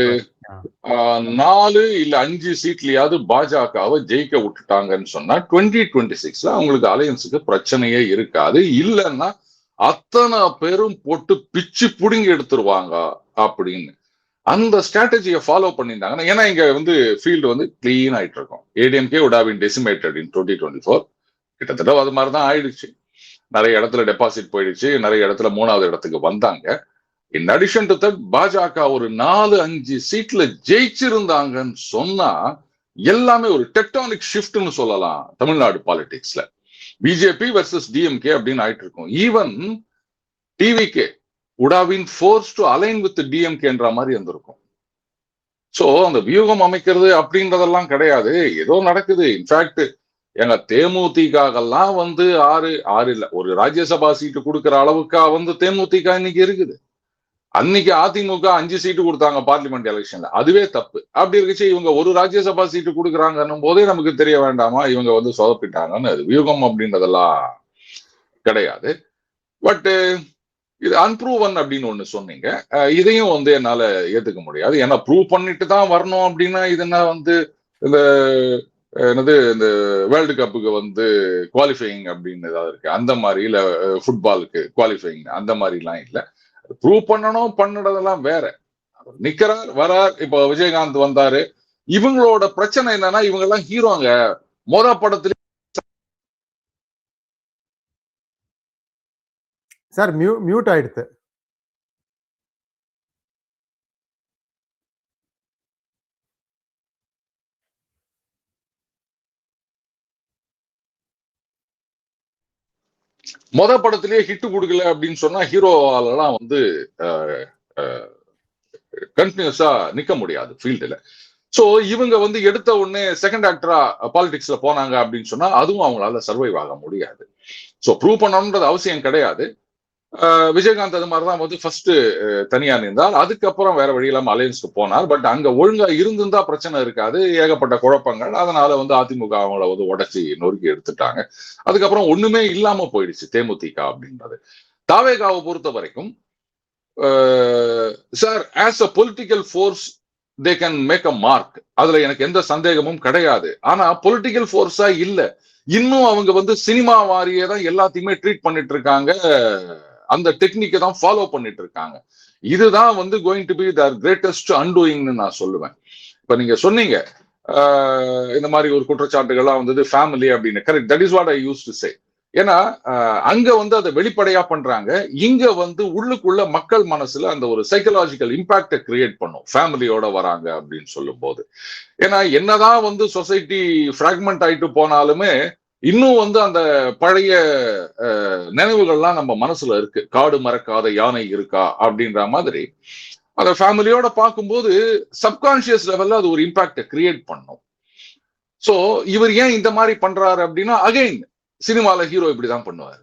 4 இல்ல 5 சீட்லயாவது பாஜகவை ஜெயிக்க விட்டுட்டாங்கன்னு சொன்னா 2026 அவங்களுக்கு அலையன்ஸுக்கு பிரச்சனையே இருக்காது. இல்லைன்னா அத்தனை பேரும் போட்டு பிச்சு புடுங்கி எடுத்துருவாங்க அப்படின்னு அந்த ஸ்ட்ராட்டஜியை ஃபாலோ பண்ணியிருந்தாங்கன்னா, ஏன்னா இங்க வந்து ஃபீல்டு வந்து கிளீன் ஆயிட்டு இருக்கும். ADMK would have been decimated in 2024. கிட்டத்தட்ட அது மாதிரி தான் ஆயிடுச்சு. நிறைய இடத்துல டெபாசிட் போயிடுச்சு, நிறைய இடத்துல 3வது இடத்துக்கு வந்தாங்க. இன் அடிஷன் டு தட் பாஜக ஒரு 4-5 சீட்ல ஜெயிச்சிருந்தாங்கன்னு சொன்னா எல்லாமே ஒரு டெக்டானிக் ஷிஃப்ட்னு சொல்லலாம் தமிழ்நாடு பாலிடிக்ஸ்ல. பிஜேபி வெர்சஸ் டிஎம்கே அப்படின்னு ஆயிட்டு இருக்கும். Even TVK would have been forced to align with the DMKன்ற மாதிரி இருந்திருக்கும். சோ அந்த வியூகம் அமைக்கிறது அப்படின்றதெல்லாம் கிடையாது, ஏதோ நடக்குது. இன்ஃபேக்ட் எங்க தேமுதிகெல்லாம் வந்து 6 இல்ல ஒரு ராஜ்யசபா சீட்டு கொடுக்கிற அளவுக்கா வந்து தேமுதிக இன்னைக்கு இருக்குது. அன்னைக்கு அதிமுக 5 சீட்டு கொடுத்தாங்க பார்லிமெண்ட் எலெக்ஷன்ல, அதுவே தப்பு. அப்படி இருக்குச்சு இவங்க ஒரு ராஜ்யசபா சீட்டு கொடுக்குறாங்கன்னும் போதே நமக்கு தெரிய வேண்டாமா இவங்க வந்து சொதப்பிட்டாங்கன்னு. அது வியூகம் அப்படின்றதெல்லாம் கிடையாது. பட் இது அன்ப்ரூவன் அப்படின்னு ஒண்ணு சொன்னீங்க, இதையும் வந்து என்னால ஏத்துக்க முடியாது. ஏன்னா ப்ரூவ் பண்ணிட்டு தான் வரணும் அப்படின்னா இது என்ன வந்து இந்த என்னது இந்த வேர்ல்டு கப்புக்கு வந்து குவாலிஃபைங் அப்படின்னு ஏதாவது இருக்கு அந்த மாதிரி, இல்ல ஃபுட்பாலுக்கு குவாலிஃபைங் அந்த மாதிரி எல்லாம் இல்ல. ப்ரூவ் பண்ணணும் பண்ணுறதெல்லாம் வேற. நிக்கிறார் வரார். இப்போ விஜயகாந்த் வந்தாரு. இவங்களோட பிரச்சனை என்னன்னா இவங்க எல்லாம் ஹீரோங்க. மொத படத்துல சார் மியூட் ஆயிடுத்து. மொத படத்திலேயே ஹிட் கொடுக்கல அப்படின்னு சொன்னா ஹீரோவாலெல்லாம் வந்து கண்டினியூஸா நிக்க முடியாது ஃபீல்டுல. சோ இவங்க வந்து எடுத்த உடனே செகண்ட் ஆக்டரா பாலிடிக்ஸ்ல போனாங்க அப்படின்னு சொன்னா அதுவும் அவங்களால சர்வைவ் ஆக முடியாது. சோ ப்ரூவ் பண்ணணும்ன்றது அவசியம் கிடையாது. விஜயகாந்த் அது மாதிரிதான் வந்து ஃபர்ஸ்ட் தனியா நின்றார். அதுக்கப்புறம் வேற வழி இல்லாம அலையன்ஸ்க்கு போனார். பட் அங்க ஒழுங்கா இருந்திருந்தா பிரச்சனை இருக்காது. ஏகப்பட்ட குழப்பங்கள். அதனால வந்து அதிமுக அவங்கள வந்து உடைச்சி நொறுக்கி எடுத்துட்டாங்க. அதுக்கப்புறம் ஒண்ணுமே இல்லாம போயிடுச்சு தேமுதிக அப்படின்றது. தாவேகாவை பொறுத்த வரைக்கும் sir as a political force they can make a mark. அதுல எனக்கு எந்த சந்தேகமும் கிடையாது. ஆனா பொலிட்டிக்கல் ஃபோர்ஸா இல்ல, இன்னும் அவங்க வந்து சினிமா வாரியே தான் எல்லாத்தையுமே ட்ரீட் பண்ணிட்டு இருக்காங்க. அந்த டெக்னிக்கை தான் ஃபாலோ பண்ணிட்டு இருக்காங்க. இதுதான் வந்து going to be the greatest அன்டூயிங்னு நான் சொல்லுவேன். இப்ப நீங்க சொன்னீங்க இந்த மாதிரி ஒரு குற்றச்சாட்டுகள்லாம் வந்தது ஃபேமிலி அப்படின்னு. Correct, that is what I use to say. ஏன்னா அங்க வந்து அதை வெளிப்படையா பண்றாங்க. இங்க வந்து உள்ளுக்குள்ள மக்கள் மனசுல அந்த ஒரு சைக்கலாஜிக்கல் இம்பாக்டை கிரியேட் பண்ணும் ஃபேமிலியோட வராங்க அப்படின்னு சொல்லும் போது. ஏன்னா என்னதான் வந்து சொசைட்டி பிராக்மெண்ட் ஆயிட்டு போனாலுமே இன்னும் வந்து அந்த பழைய நினைவுகள்லாம் நம்ம மனசுல இருக்கு. காடு மறக்காத யானை இருக்கா அப்படின்ற மாதிரி அந்த ஃபேமிலியோட பார்க்கும்போது சப்கான்சியஸ் லெவல்ல அது ஒரு இம்பாக்டை கிரியேட் பண்ணும். சோ இவர் ஏன் இந்த மாதிரி பண்றாரு அப்படின்னா அகைன் சினிமால ஹீரோ இப்படிதான் பண்ணுவாரு.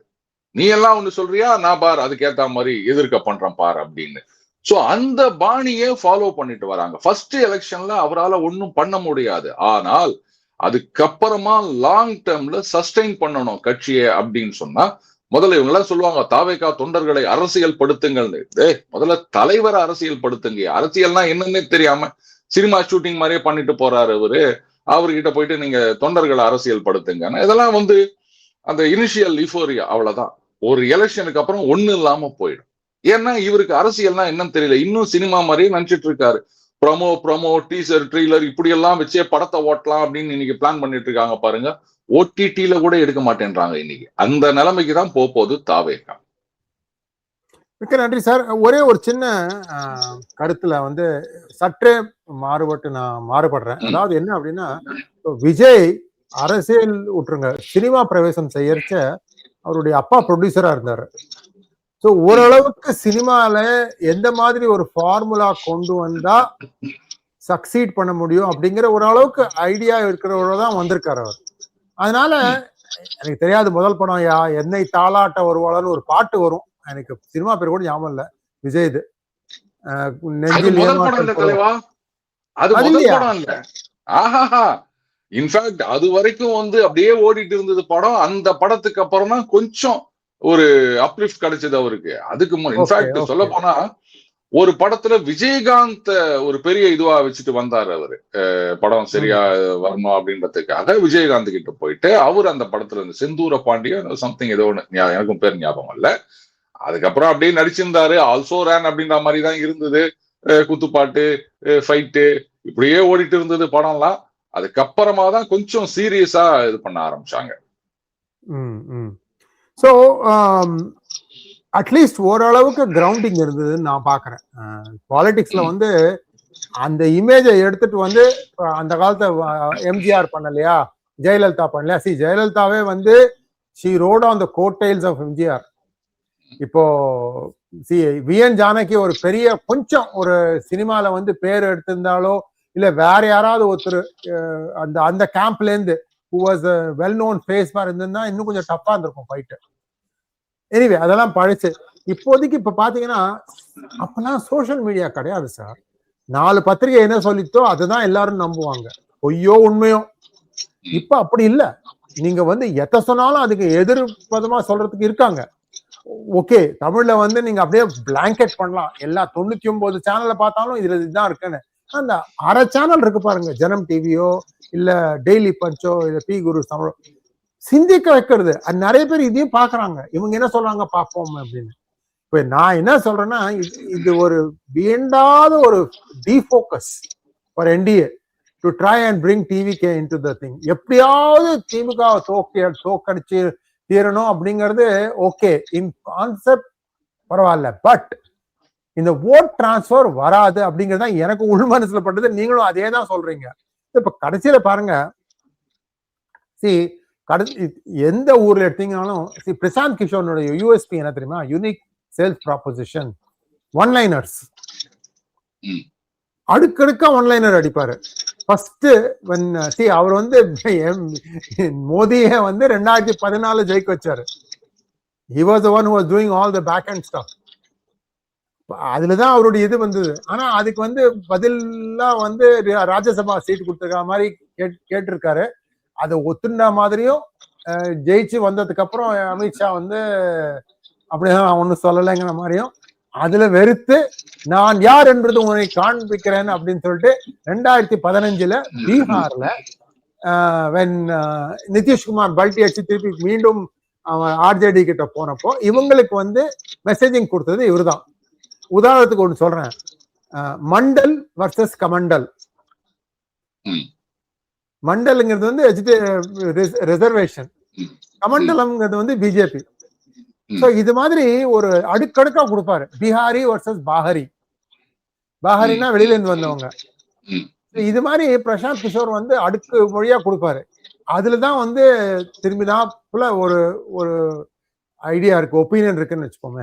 நீ எல்லாம் ஒண்ணு சொல்றியா, நான் பார் அதுக்கேத்த மாதிரி எதிர்க்க பண்றேன் பார் அப்படின்னு. சோ அந்த பாணியே ஃபாலோ பண்ணிட்டு வராங்க. ஃபர்ஸ்ட் எலெக்ஷன்ல அவரால் ஒன்னும் பண்ண முடியாது. ஆனால் அதுக்கப்புறமா லாங் டேர்ம்ல சஸ்டெயின் பண்ணணும் கட்சியை அப்படின்னு சொன்னா முதல்ல இவங்க எல்லாம் சொல்லுவாங்க தாவேகா தொண்டர்களை அரசியல் படுத்துங்கள்னு. முதல்ல தலைவரை அரசியல் படுத்துங்க. அரசியல்னா என்னன்னே தெரியாம சினிமா ஷூட்டிங் மாதிரியே பண்ணிட்டு போறாரு அவரு. அவர்கிட்ட போயிட்டு நீங்க தொண்டர்களை அரசியல் படுத்துங்க. இதெல்லாம் வந்து அந்த இனிஷியல் யூஃபோரியா, அவ்வளவுதான். ஒரு எலெக்ஷனுக்கு அப்புறம் ஒண்ணு இல்லாம போயிடும். ஏன்னா இவருக்கு அரசியல்னா என்னன்னு தெரியல. இன்னும் சினிமா மாதிரியே நினைச்சிட்டு இருக்காரு. ப்ரொமோ டீசர் ட்ரெய்லர் இப்படி எல்லாம் வச்சே படத்தை ஓட்டலாம் அப்படின்னு இன்னைக்கு பிளான் பண்ணிட்டு இருக்காங்க பாருங்க. ஓடிடில கூட எடுக்க மாட்டேன்றாங்க இன்னைக்கு. அந்த நிலைமைக்கு தான் போகுது தாவேகா. மிக்க நன்றி சார். ஒரே ஒரு சின்ன கருத்துல வந்து சற்றே மாறுபடுறேன். அதாவது என்ன அப்படின்னா, விஜய் அரசியல் விட்டுருங்க, சினிமா பிரவேசம் செய்யறச்ச அவருடைய அப்பா ப்ரொடியூசரா இருந்தாரு. சோ ஓரளவுக்கு சினிமால எந்த மாதிரி ஒரு ஃபார்முலா கொண்டு வந்தா சக்சீட் பண்ண முடியும் அப்படிங்கிற ஓரளவுக்கு ஐடியா இருக்கிறவரோட தான் வந்திருக்காரு அவர். அதனால எனக்கு தெரியாது, முதல் படம் என்னை தாளாட்ட வருவாளன்னு ஒரு பாட்டு வரும். எனக்கு சினிமா பேர் கூட ஞாபகம் இல்ல, விஜய் இது. நெஞ்சில் இன்ஃபேக்ட் அது வரைக்கும் வந்து அப்படியே ஓடிட்டு இருந்தது படம். அந்த படத்துக்கு அப்புறம் தான் கொஞ்சம் ஒரு அப்லிஃப்ட் கிடைச்சது அவருக்கு. அதுக்கு இன்ஃபேக்ட் சொல்ல போனா ஒரு படத்துல விஜயகாந்த் ஒரு பெரிய இதுவா வச்சுட்டு வந்தாரு அவரு. படம் சரியா வரணும் அப்படின்றதுக்காக விஜயகாந்த் கிட்ட போயிட்டு அவர் அந்த படத்துல இருந்து செந்தூர பாண்டியன் சம்திங் ஏதோ ஒண்ணு, எனக்கும் பேர் ஞாபகம் இல்ல. அதுக்கப்புறம் அப்படியே நடிச்சிருந்தாரு. ஆல்சோ ரேன் அப்படின்ற மாதிரி தான் இருந்தது. குத்துப்பாட்டு, ஃபைட்டு இப்படியே ஓடிட்டு இருந்தது படம்லாம். அதுக்கப்புறமா தான் கொஞ்சம் சீரியஸா இது பண்ண ஆரம்பிச்சாங்க. சோ அட்லீஸ்ட் ஓரளவுக்கு கிரவுண்டிங் இருந்ததுன்னு நான் பாக்குறேன். பாலிடிக்ஸ்ல வந்து அந்த இமேஜை எடுத்துட்டு வந்து அந்த காலத்தை எம்ஜிஆர் பண்ணலையா, ஜெயலலிதா பண்ணலையா? ஜெயலலிதாவே வந்து she rode on the coattails of MGR. இப்போ விஎன் ஜானகி ஒரு பெரிய கொஞ்சம் ஒரு சினிமால வந்து பேர் எடுத்திருந்தாலோ இல்ல வேற யாராவது ஒருத்தர் அந்த அந்த கேம்ப்ல இருந்து who was a well known face மாதிரி இருந்திருந்தா இன்னும் கொஞ்சம் டஃப்பா இருந்திருக்கும் ஃபைட். எனிவே அதெல்லாம் பழிச்சு. இப்போதைக்கு இப்ப பாத்தீங்கன்னா அப்பெல்லாம் சோசியல் மீடியா கிடையாது சார். 4 பத்திரிகை என்ன சொல்லித்தோ அதுதான் எல்லாரும் நம்புவாங்க, பொய்யோ உண்மையோ. இப்ப அப்படி இல்ல. நீங்க வந்து எத்த சொன்னாலும் அதுக்கு எதிர்பதமா சொல்றதுக்கு இருக்காங்க. ஓகே, தமிழ்ல வந்து நீங்க அப்படியே பிளாங்கெட் பண்ணலாம். எல்லா 99 சேனல்ல பார்த்தாலும் இதுல இதுதான் இருக்குன்னு. அந்த அரை சேனல் இருக்கு பாருங்க, ஜனம் டிவியோ இல்ல டெய்லி பஞ்சோ இல்ல பி குரு தமிழோ, சிந்திக்க வைக்கிறது. அது நிறைய பேர் இதையும் பாக்குறாங்க. இவங்க என்ன சொல்றாங்க பாப்போம் அப்படின்னு. இப்ப நான் என்ன சொல்றேன்னா, இது ஒரு வேண்டாத ஒரு defocus for NDA to try and bring TVK into the thing. எப்படியாவது திமுக தோக்கடிச்சு தீரணும் அப்படிங்கிறது ஓகே, இன் கான்செப்ட் பரவாயில்ல. பட் இந்த ஓட் டிரான்ஸ்பர் வராது அப்படிங்கிறது தான் எனக்கு உள் மனசுல பட்டது. நீங்களும் அதே தான் சொல்றீங்க. இப்ப கடைசியில பாருங்க, எந்த ஊர்ல எடுத்தீங்கன்னாலும் பிரசாந்த் கிஷோருடைய யூஎஸ்பி என்ன தெரியுமா? Unique sales proposition, oneliners. அடுக்கடுக்கா ஒன்லைனர் அடிப்பாரு. ஃபர்ஸ்ட் அவர் வந்து மோதியை வந்து 2014 ஜெயிக்க வச்சாரு. he was the one who was doing all the back end stuff. அதுலதான் அவருடைய இது வந்தது. ஆனா அதுக்கு வந்து பதிலா வந்து ராஜ்யசபா சீட் கொடுத்துருக்க மாதிரி கேட்டிருக்காரு. அதை ஒத்துண்டா மாதிரியும் ஜெயிச்சு வந்ததுக்கு அப்புறம் அமித்ஷா வந்து அப்படிதான் ஒன்னும் சொல்லலைங்கிற மாதிரியும் அதுல வெறுத்து நான் யார் என்றது உன்னை காண்பிக்கிறேன் அப்படின்னு சொல்லிட்டு 2015 பீகார்ல நிதிஷ்குமார் பல்டி அடிச்சு திருப்பி மீண்டும் ஆர்ஜேடி கிட்ட போனப்போ இவங்களுக்கு வந்து மெசேஜிங் கொடுத்தது இவருதான். உதாரணத்துக்கு ஒன்று சொல்றேன், மண்டல் வர்சஸ் கமண்டல். மண்டல்ங்கிறது வந்து ரிசர்வேஷன், கமண்டலம்ங்கிறது வந்து பிஜேபி. இது மாதிரி ஒரு அடுக்கடுக்கா கொடுப்பாரு. பிஹாரி வர்சஸ் பாஹரி, பாஹரினா வெளியில இருந்து வந்தவங்க. இது மாதிரி பிரசாந்த் கிஷோர் வந்து அடுக்கு மொழியா கொடுப்பாரு. அதுலதான் வந்து திரும்பிதான் ஒரு ஒரு ஐடியா இருக்கு, ஒப்பீனியன் இருக்குன்னு வச்சுக்கோங்க.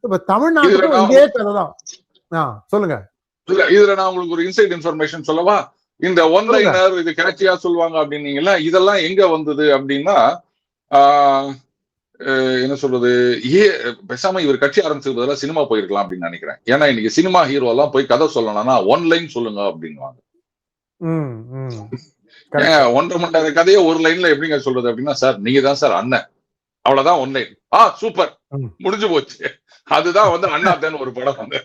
இப்ப தமிழ்நாட்டுல இதே கதைதான். சொல்லுங்க. இதுல நான் உங்களுக்கு ஒரு இன்சைட் இன்ஃபர்மேஷன் சொல்லவா? இந்த ஒன்லைனர் இது கேட்சியா சொல்லுவாங்க அப்படின்னீங்களா, இதெல்லாம் எங்க வந்தது அப்படின்னா, என்ன சொல்றது, பேசாம இவர் கட்சி ஆரம்பிச்சது பதிலாக சினிமா போயிருக்கலாம் அப்படின்னு நினைக்கிறேன். ஏன்னா இன்னைக்கு சினிமா ஹீரோ எல்லாம் போய் கதை சொல்லணும்னா ஒன்லைன் சொல்லுங்க அப்படின்வாங்க. 1.5 மணி நேர கதையை ஒரு லைன்ல எப்படிங்க சொல்றது அப்படின்னா, சார் நீங்க தான் சார் அண்ணன், அவ்வளவுதான் ஒன்லைன். சூப்பர், முடிஞ்சு போச்சு. அதுதான் வந்து அண்ணாத்தேன்னு ஒரு படம் வந்து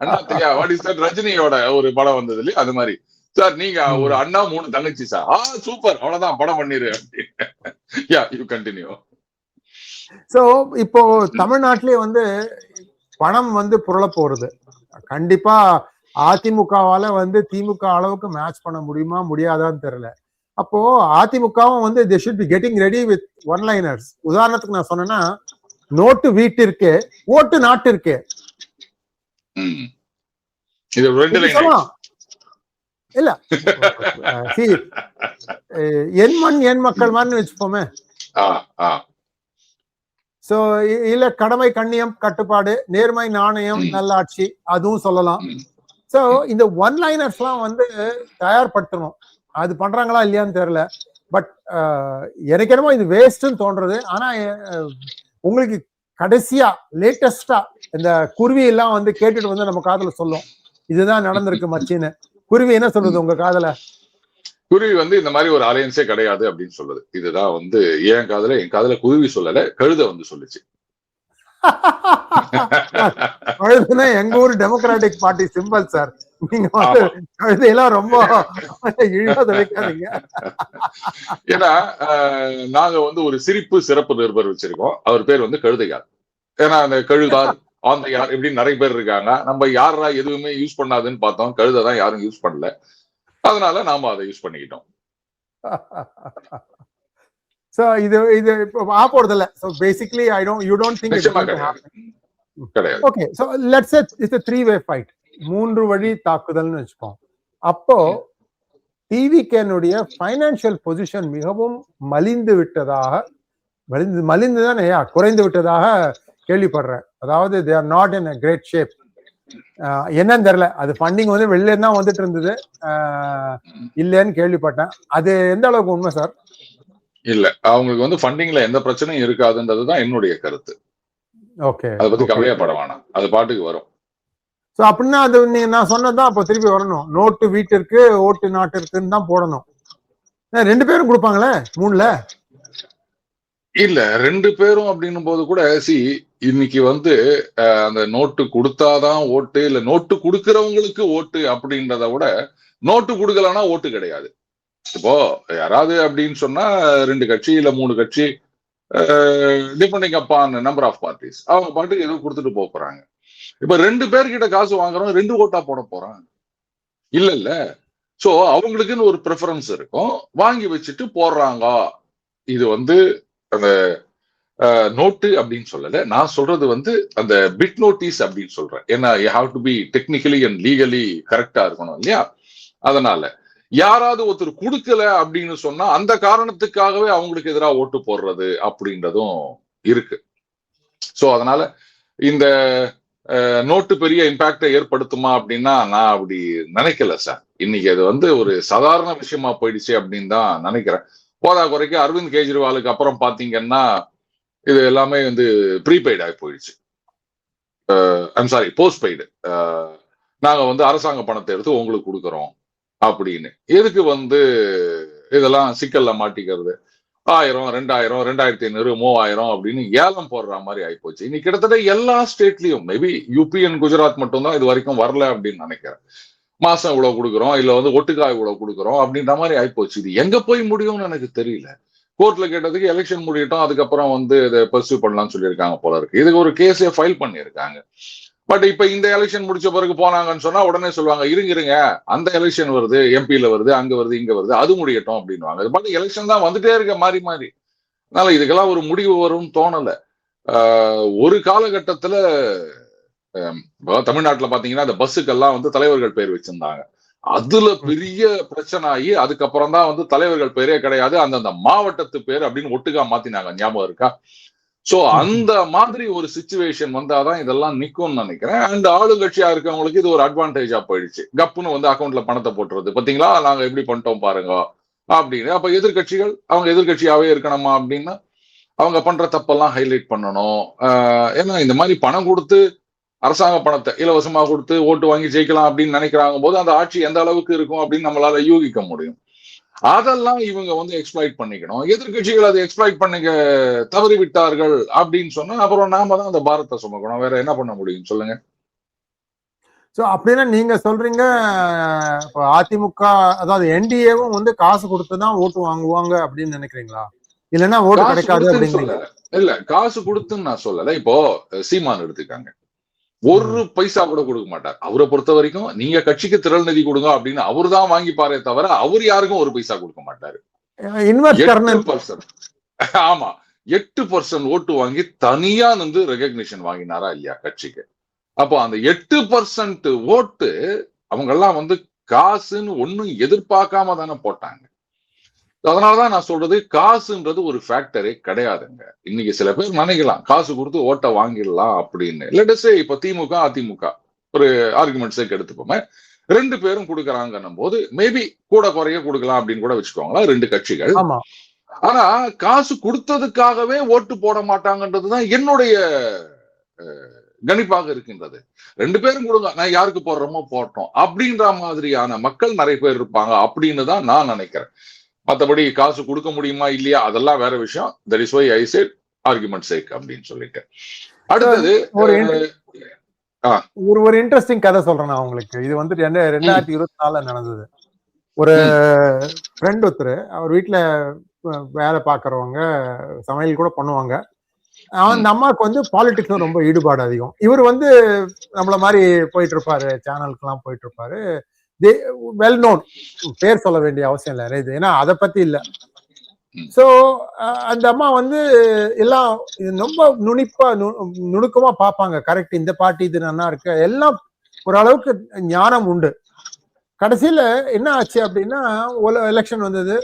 அண்ணாத்தையா வாட் இஸ் தட், ரஜினியோட ஒரு படம் வந்தது இல்லையா, அது மாதிரி. சார் நீங்க ஒரு அண்ணா 3 தங்கச்சி சார், சூப்பர், அவ்வளவுதான் படம் பண்ணிரு அப்படின்னு. யா, யூ கண்டினியூ. சோ இப்போ தமிழ்நாட்டிலேயே வந்து பணம் வந்து புரள போறது. கண்டிப்பா அதிமுகவால வந்து திமுக அளவுக்கு மேட்ச் பண்ண முடியுமா முடியாதான்னு தெரியல. அப்போ அதிமுகவும் வந்து they should be getting ready with one-liners. உதாரணத்துக்கு நான் சொன்னேன்னா, நோட்டு வீட்டிற்கு ஓட்டு நாட்டிற்கு. இல்ல என் மண் என் மக்கள் மாதிரி வச்சுப்போமே. சோ இல்ல கடமை கண்ணியம் கட்டுப்பாடு நேர்மை நாணயம் நல்லாட்சி அதுவும் சொல்லலாம். சோ இந்த ஒன்-லைனர்ஸ் எல்லாம் வந்து தயார்படுத்தணும். அது பண்றாங்களா இல்லையான்னு தெரியல. பட் எனக்கு என்னமோ இது வேஸ்ட்னு தோன்றது. ஆனா உங்களுக்கு கடைசியா லேட்டஸ்டா இந்த குருவி எல்லாம் வந்து கேட்டுட்டு வந்து நம்ம காதுல சொல்லும், இதுதான் நடந்திருக்கு மச்சின்னு. குருவி என்ன சொல்றது உங்க காதுல? குருவி வந்து இந்த மாதிரி ஒரு அலையன்ஸே கிடையாது அப்படின்னு சொல்லுது. இதுதான் வந்து என் காதுல குருவி சொல்லல, கழுதை வந்து சொல்லுச்சு. கழுதுன்னா எங்க ஊர் டெமோக்ராட்டிக் பார்ட்டி சிம்பல் சார். நீங்க வந்து கழுதையெல்லாம் ரொம்ப இழிவா வைக்காதீங்க. ஏன்னா நாங்க வந்து ஒரு சிரிப்பு சிறப்பு நிருபர் வச்சிருக்கோம். அவர் பேர் வந்து கழுதையார். ஏன்னா அந்த கழுதார் ஆந்தையார் இப்படின்னு நிறைய பேர் இருக்காங்க. நம்ம யாரா எதுவுமே யூஸ் பண்ணாதுன்னு பார்த்தோம். கழுதை தான் யாரும் யூஸ் பண்ணல. அதனால நாம அதை யூஸ் பண்ணிக்கிட்டோம். So இது இப்போ ஆப்போறது இல்ல. So basically you don't think it's going to happen. கிடையாது. Okay, so let's say it's a three-way fight. 3 வழி தாக்குதல்னு வெச்சுப்போம். அப்போ டிவிகேனுடைய ஃபைனான்சியல் பொசிஷன் மிகவும் மலிந்து விட்டதாக குறைந்து விட்டதாக கேள்விப்படுறேன். அதாவது they are not in a great shape. என்னன்னு தெரியல. அது ஃபண்டிங் வந்து வெளில இருந்தா வந்துட்டு இருந்தது. இல்லன்னு கேள்விப்பட்டேன். அது எந்த அளவுக்கு உண்மை சார்? இல்ல, அவங்களுக்கு வந்து ஃபண்டிங்ல எந்த பிரச்சனையும் இருக்காதுன்றதுதான் என்னுடைய கருத்து. ஓகே, அதை பத்தி கவலையே பட வேணாம். அது பாட்டுக்கு வரும். சோ அப்படின்னா அது நான் சொன்னதுதான் அப்ப திருப்பி வரணும். நோட்டு வீட்டிற்கு ஓட்டு நாட்டிற்குன்னு தான் போடணும். 2 பேரும் கொடுப்பாங்களே 3ல. இல்ல 2 பேரும் அப்படின்னும் போது கூட இன்னைக்கு வந்து அந்த நோட்டு கொடுத்தாதான் ஓட்டு, இல்ல நோட்டு கொடுக்கறவங்களுக்கு ஓட்டு அப்படின்றத விட நோட்டு கொடுக்கலன்னா ஓட்டு கிடையாது. இப்போ யாராவது அப்படின்னு சொன்னா 2 கட்சி இல்ல 3 கட்சி depending upon number of parties அவங்க பாட்டுக்கு எதுவும் கொடுத்துட்டு போறாங்க. இப்ப 2 பேர்கிட்ட காசு வாங்குறோம், 2 ஓட்டா போட போறாங்க இல்ல. சோ அவங்களுக்குன்னு ஒரு ப்ரிஃபரன்ஸ் இருக்கும், வாங்கி வச்சுட்டு போடுறாங்க. இது வந்து அந்த நோட்டு அப்படின்னு சொல்லல, நான் சொல்றது வந்து அந்த பிட் நோட்டீஸ் அப்படின்னு சொல்றேன். ஏன்னா you have to be technically and legally கரெக்டா இருக்கணும் இல்லையா? அதனால யாராவது ஒருத்தர் கொடுக்கல அப்படின்னு சொன்னா அந்த காரணத்துக்காகவே அவங்களுக்கு எதிராக ஓட்டு போடுறது அப்படின்றதும் இருக்கு. சோ அதனால இந்த நோட்டு பெரிய இம்பாக்டை ஏற்படுத்துமா அப்படின்னா நான் அப்படி நினைக்கல சார். இன்னைக்கு அது வந்து ஒரு சாதாரண விஷயமா போயிடுச்சு அப்படின்னு தான் நினைக்கிறேன். போதா குறைக்கு அரவிந்த் கெஜ்ரிவாலுக்கு அப்புறம் பாத்தீங்கன்னா இது எல்லாமே வந்து ப்ரீபெய்ட் ஆகி போயிடுச்சு. I'm sorry, post paid. நாங்க வந்து அரசாங்க பணத்தை எடுத்து உங்களுக்கு கொடுக்குறோம் அப்படின்னு. எதுக்கு வந்து இதெல்லாம் சிக்கல்ல மாட்டிக்கிறது? 1000, 2000, 2500, 3000 அப்படின்னு ஏலம் போடுற மாதிரி ஆயிப்போச்சு. இன்னைக்கு கிட்டத்தட்ட எல்லா ஸ்டேட்லயும், மேபி யூபி அண்ட் குஜராத் மட்டும்தான் இது வரைக்கும் வரல அப்படின்னு நினைக்கிறேன். மாசம் இவ்வளவு கொடுக்குறோம், இல்ல வந்து ஒட்டுக்காய் இவ்வளவு கொடுக்குறோம் அப்படின்ற மாதிரி ஆயிப்போச்சு. இது எங்க போய் முடியும்னு எனக்கு தெரியல. கோர்ட்ல கேட்டதுக்கு எலெக்ஷன் முடியட்டும், அதுக்கப்புறம் வந்து இதை பர்சியூ பண்ணலாம்னு சொல்லியிருக்காங்க போல இருக்கு. இதுக்கு ஒரு கேஸே ஃபைல் பண்ணியிருக்காங்க. பட் இப்ப இந்த எலெக்ஷன் முடிச்ச பிறகு போனாங்கன்னு சொன்னா உடனே சொல்லுவாங்க, இருங்க அந்த எலெக்ஷன் வருது, எம்பியில வருது, அங்க வருது, இங்க வருது, அது முடியட்டும் அப்படின்வாங்க. இது பாட்டு எலெக்ஷன் தான் வந்துட்டே இருக்க மாறி மாறி. அதனால இதுக்கெல்லாம் ஒரு முடிவு வரும்னு தோணல. ஒரு காலகட்டத்துல தமிழ்நாட்டுல பாத்தீங்கன்னா அந்த பஸ்ஸுக்கெல்லாம் வந்து தலைவர்கள் பெயர் வச்சிருந்தாங்க. அதுல பெரிய பிரச்சனை ஆகி அதுக்கப்புறம் தான் வந்து தலைவர்கள் பேரே கிடையாது, அந்தந்த மாவட்டத்து பேர் அப்படின்னு ஒட்டுக்கா மாத்தினாங்க. ஞாபகம் இருக்கா? சோ அந்த மாதிரி ஒரு சிச்சுவேஷன் வந்தாதான் இதெல்லாம் நிக்கும்னு நினைக்கிறேன். அண்ட் ஆளுங்கட்சியா இருக்கவங்களுக்கு இது ஒரு அட்வான்டேஜா போயிடுச்சு. கப்புன்னு வந்து அக்கௌண்ட்ல பணத்தை போட்டுறது, பாத்தீங்களா நாங்க எப்படி பண்ணிட்டோம் பாருங்க அப்படின்னு. அப்ப எதிர்கட்சிகள் அவங்க எதிர்கட்சியாவே இருக்கணுமா அப்படின்னா அவங்க பண்ற தப்பெல்லாம் ஹைலைட் பண்ணணும். ஏன்னா இந்த மாதிரி பணம் கொடுத்து அரசாங்க பணத்தை இலவசமா கொடுத்து ஓட்டு வாங்கி ஜெயிக்கலாம் அப்படின்னு நினைக்கிறாங்க போது அந்த ஆட்சி எந்த அளவுக்கு இருக்கும் அப்படின்னு நம்மளால யூகிக்க முடியும். அதெல்லாம் இவங்க வந்து எக்ஸ்ப்ளாய்ட் பண்ணிக்கணும். எதிர்கட்சிகள் அதை எக்ஸ்ப்ளாய்ட் பண்ணிக்க தவறிவிட்டார்கள் அப்படின்னு சொன்னா அப்புறம் நாம தான் அந்த பாரத்தை சுமக்கணும். வேற என்ன பண்ண முடியும் சொல்லுங்க? சோ அப்படின்னா நீங்க சொல்றீங்க அதிமுக, அதாவது என்டிஏவும் வந்து காசு கொடுத்துதான் ஓட்டு வாங்குவாங்க அப்படின்னு நினைக்கிறீங்களா? இல்லைன்னா ஓட்டு கிடைக்காது அப்படிங்கிறீங்க? இல்ல, காசு கொடுத்துன்னு நான் சொல்லல. இப்போ சீமான் எடுத்துக்காங்க, ஒரு பைசா கூட கொடுக்க மாட்டார். அவரை பொறுத்த வரைக்கும் நீங்க கட்சிக்கு திரள் நிதி கொடுங்க அப்படின்னு அவரு தான் வாங்கிப்பாரே தவிர அவர் யாருக்கும் ஒரு பைசா கொடுக்க மாட்டாரு. 8%. ஆமா, 8% ஓட்டு வாங்கி தனியா வந்து ரெகக்னிஷன் வாங்கினாரா இல்லையா கட்சிக்கு? அப்போ அந்த 8% ஓட்டு அவங்க எல்லாம் வந்து காசுன்னு ஒன்னும் எதிர்பார்க்காம தானே போட்டாங்க. அதனாலதான் நான் சொல்றது, காசுன்றது ஒரு ஃபேக்டரே கிடையாதுங்க. இன்னைக்கு சில பேர் நினைக்கலாம் காசு கொடுத்து ஓட்ட வாங்கிடலாம் அப்படின்னு. லெட்ஸ் இப்ப திமுக அதிமுக ஒரு ஆர்குமெண்ட்ஸே எடுத்துப்போமே, 2 பேரும் கொடுக்கறாங்கன்னும் போது மேபி கூட குறைய கொடுக்கலாம் அப்படின்னு கூட வச்சுக்கோங்களா 2 கட்சிகள். ஆனா காசு கொடுத்ததுக்காகவே ஓட்டு போட மாட்டாங்கன்றதுதான் என்னுடைய கணிப்பாக இருக்கின்றது. 2 பேரும் கொடுங்க, நான் யாருக்கு போடுறோமோ போட்டோம் அப்படின்ற மாதிரியான மக்கள் நிறைய பேர் இருப்பாங்க அப்படின்னு தான் நான் நினைக்கிறேன். மற்றபடி காசு கொடுக்க முடியுமா இல்லையா அதெல்லாம் வேற விஷயம். That is why I said argument sake அப்படின்னு சொல்லிட்டு. அடுத்தது ஒரு ஆ. ஒரு இன்ட்ரெஸ்டிங் கதை சொல்றேன் நான் உங்களுக்கு. இது வந்து 2024 நடந்தது. ஒரு ஃப்ரெண்ட் ஒருத்தர், அவர் வீட்டுல வேலை பாக்குறவங்க சமையல் கூட பண்ணுவாங்க. அந்த அம்மாவுக்கு வந்து பாலிடிக்ஸ்ல ரொம்ப ஈடுபாடு அதிகம். இவர் வந்து நம்மள மாதிரி போயிட்டு இருப்பாரு, சேனலுக்கு எல்லாம் போயிட்டு இருப்பாரு. வெல் நோன், பேர் சொல்ல வேண்டிய அவசியம் இல்லை இது, ஏன்னா அதை பத்தி இல்ல. சோ அந்த அம்மா வந்து எல்லாம் ரொம்ப நுணுக்கமா பார்ப்பாங்க. கரெக்ட், இந்த பார்ட்டி இது நல்லா இருக்கு, எல்லாம் ஓரளவுக்கு ஞானம் உண்டு. கடைசியில என்ன ஆச்சு அப்படின்னா, எலெக்ஷன் வந்தது,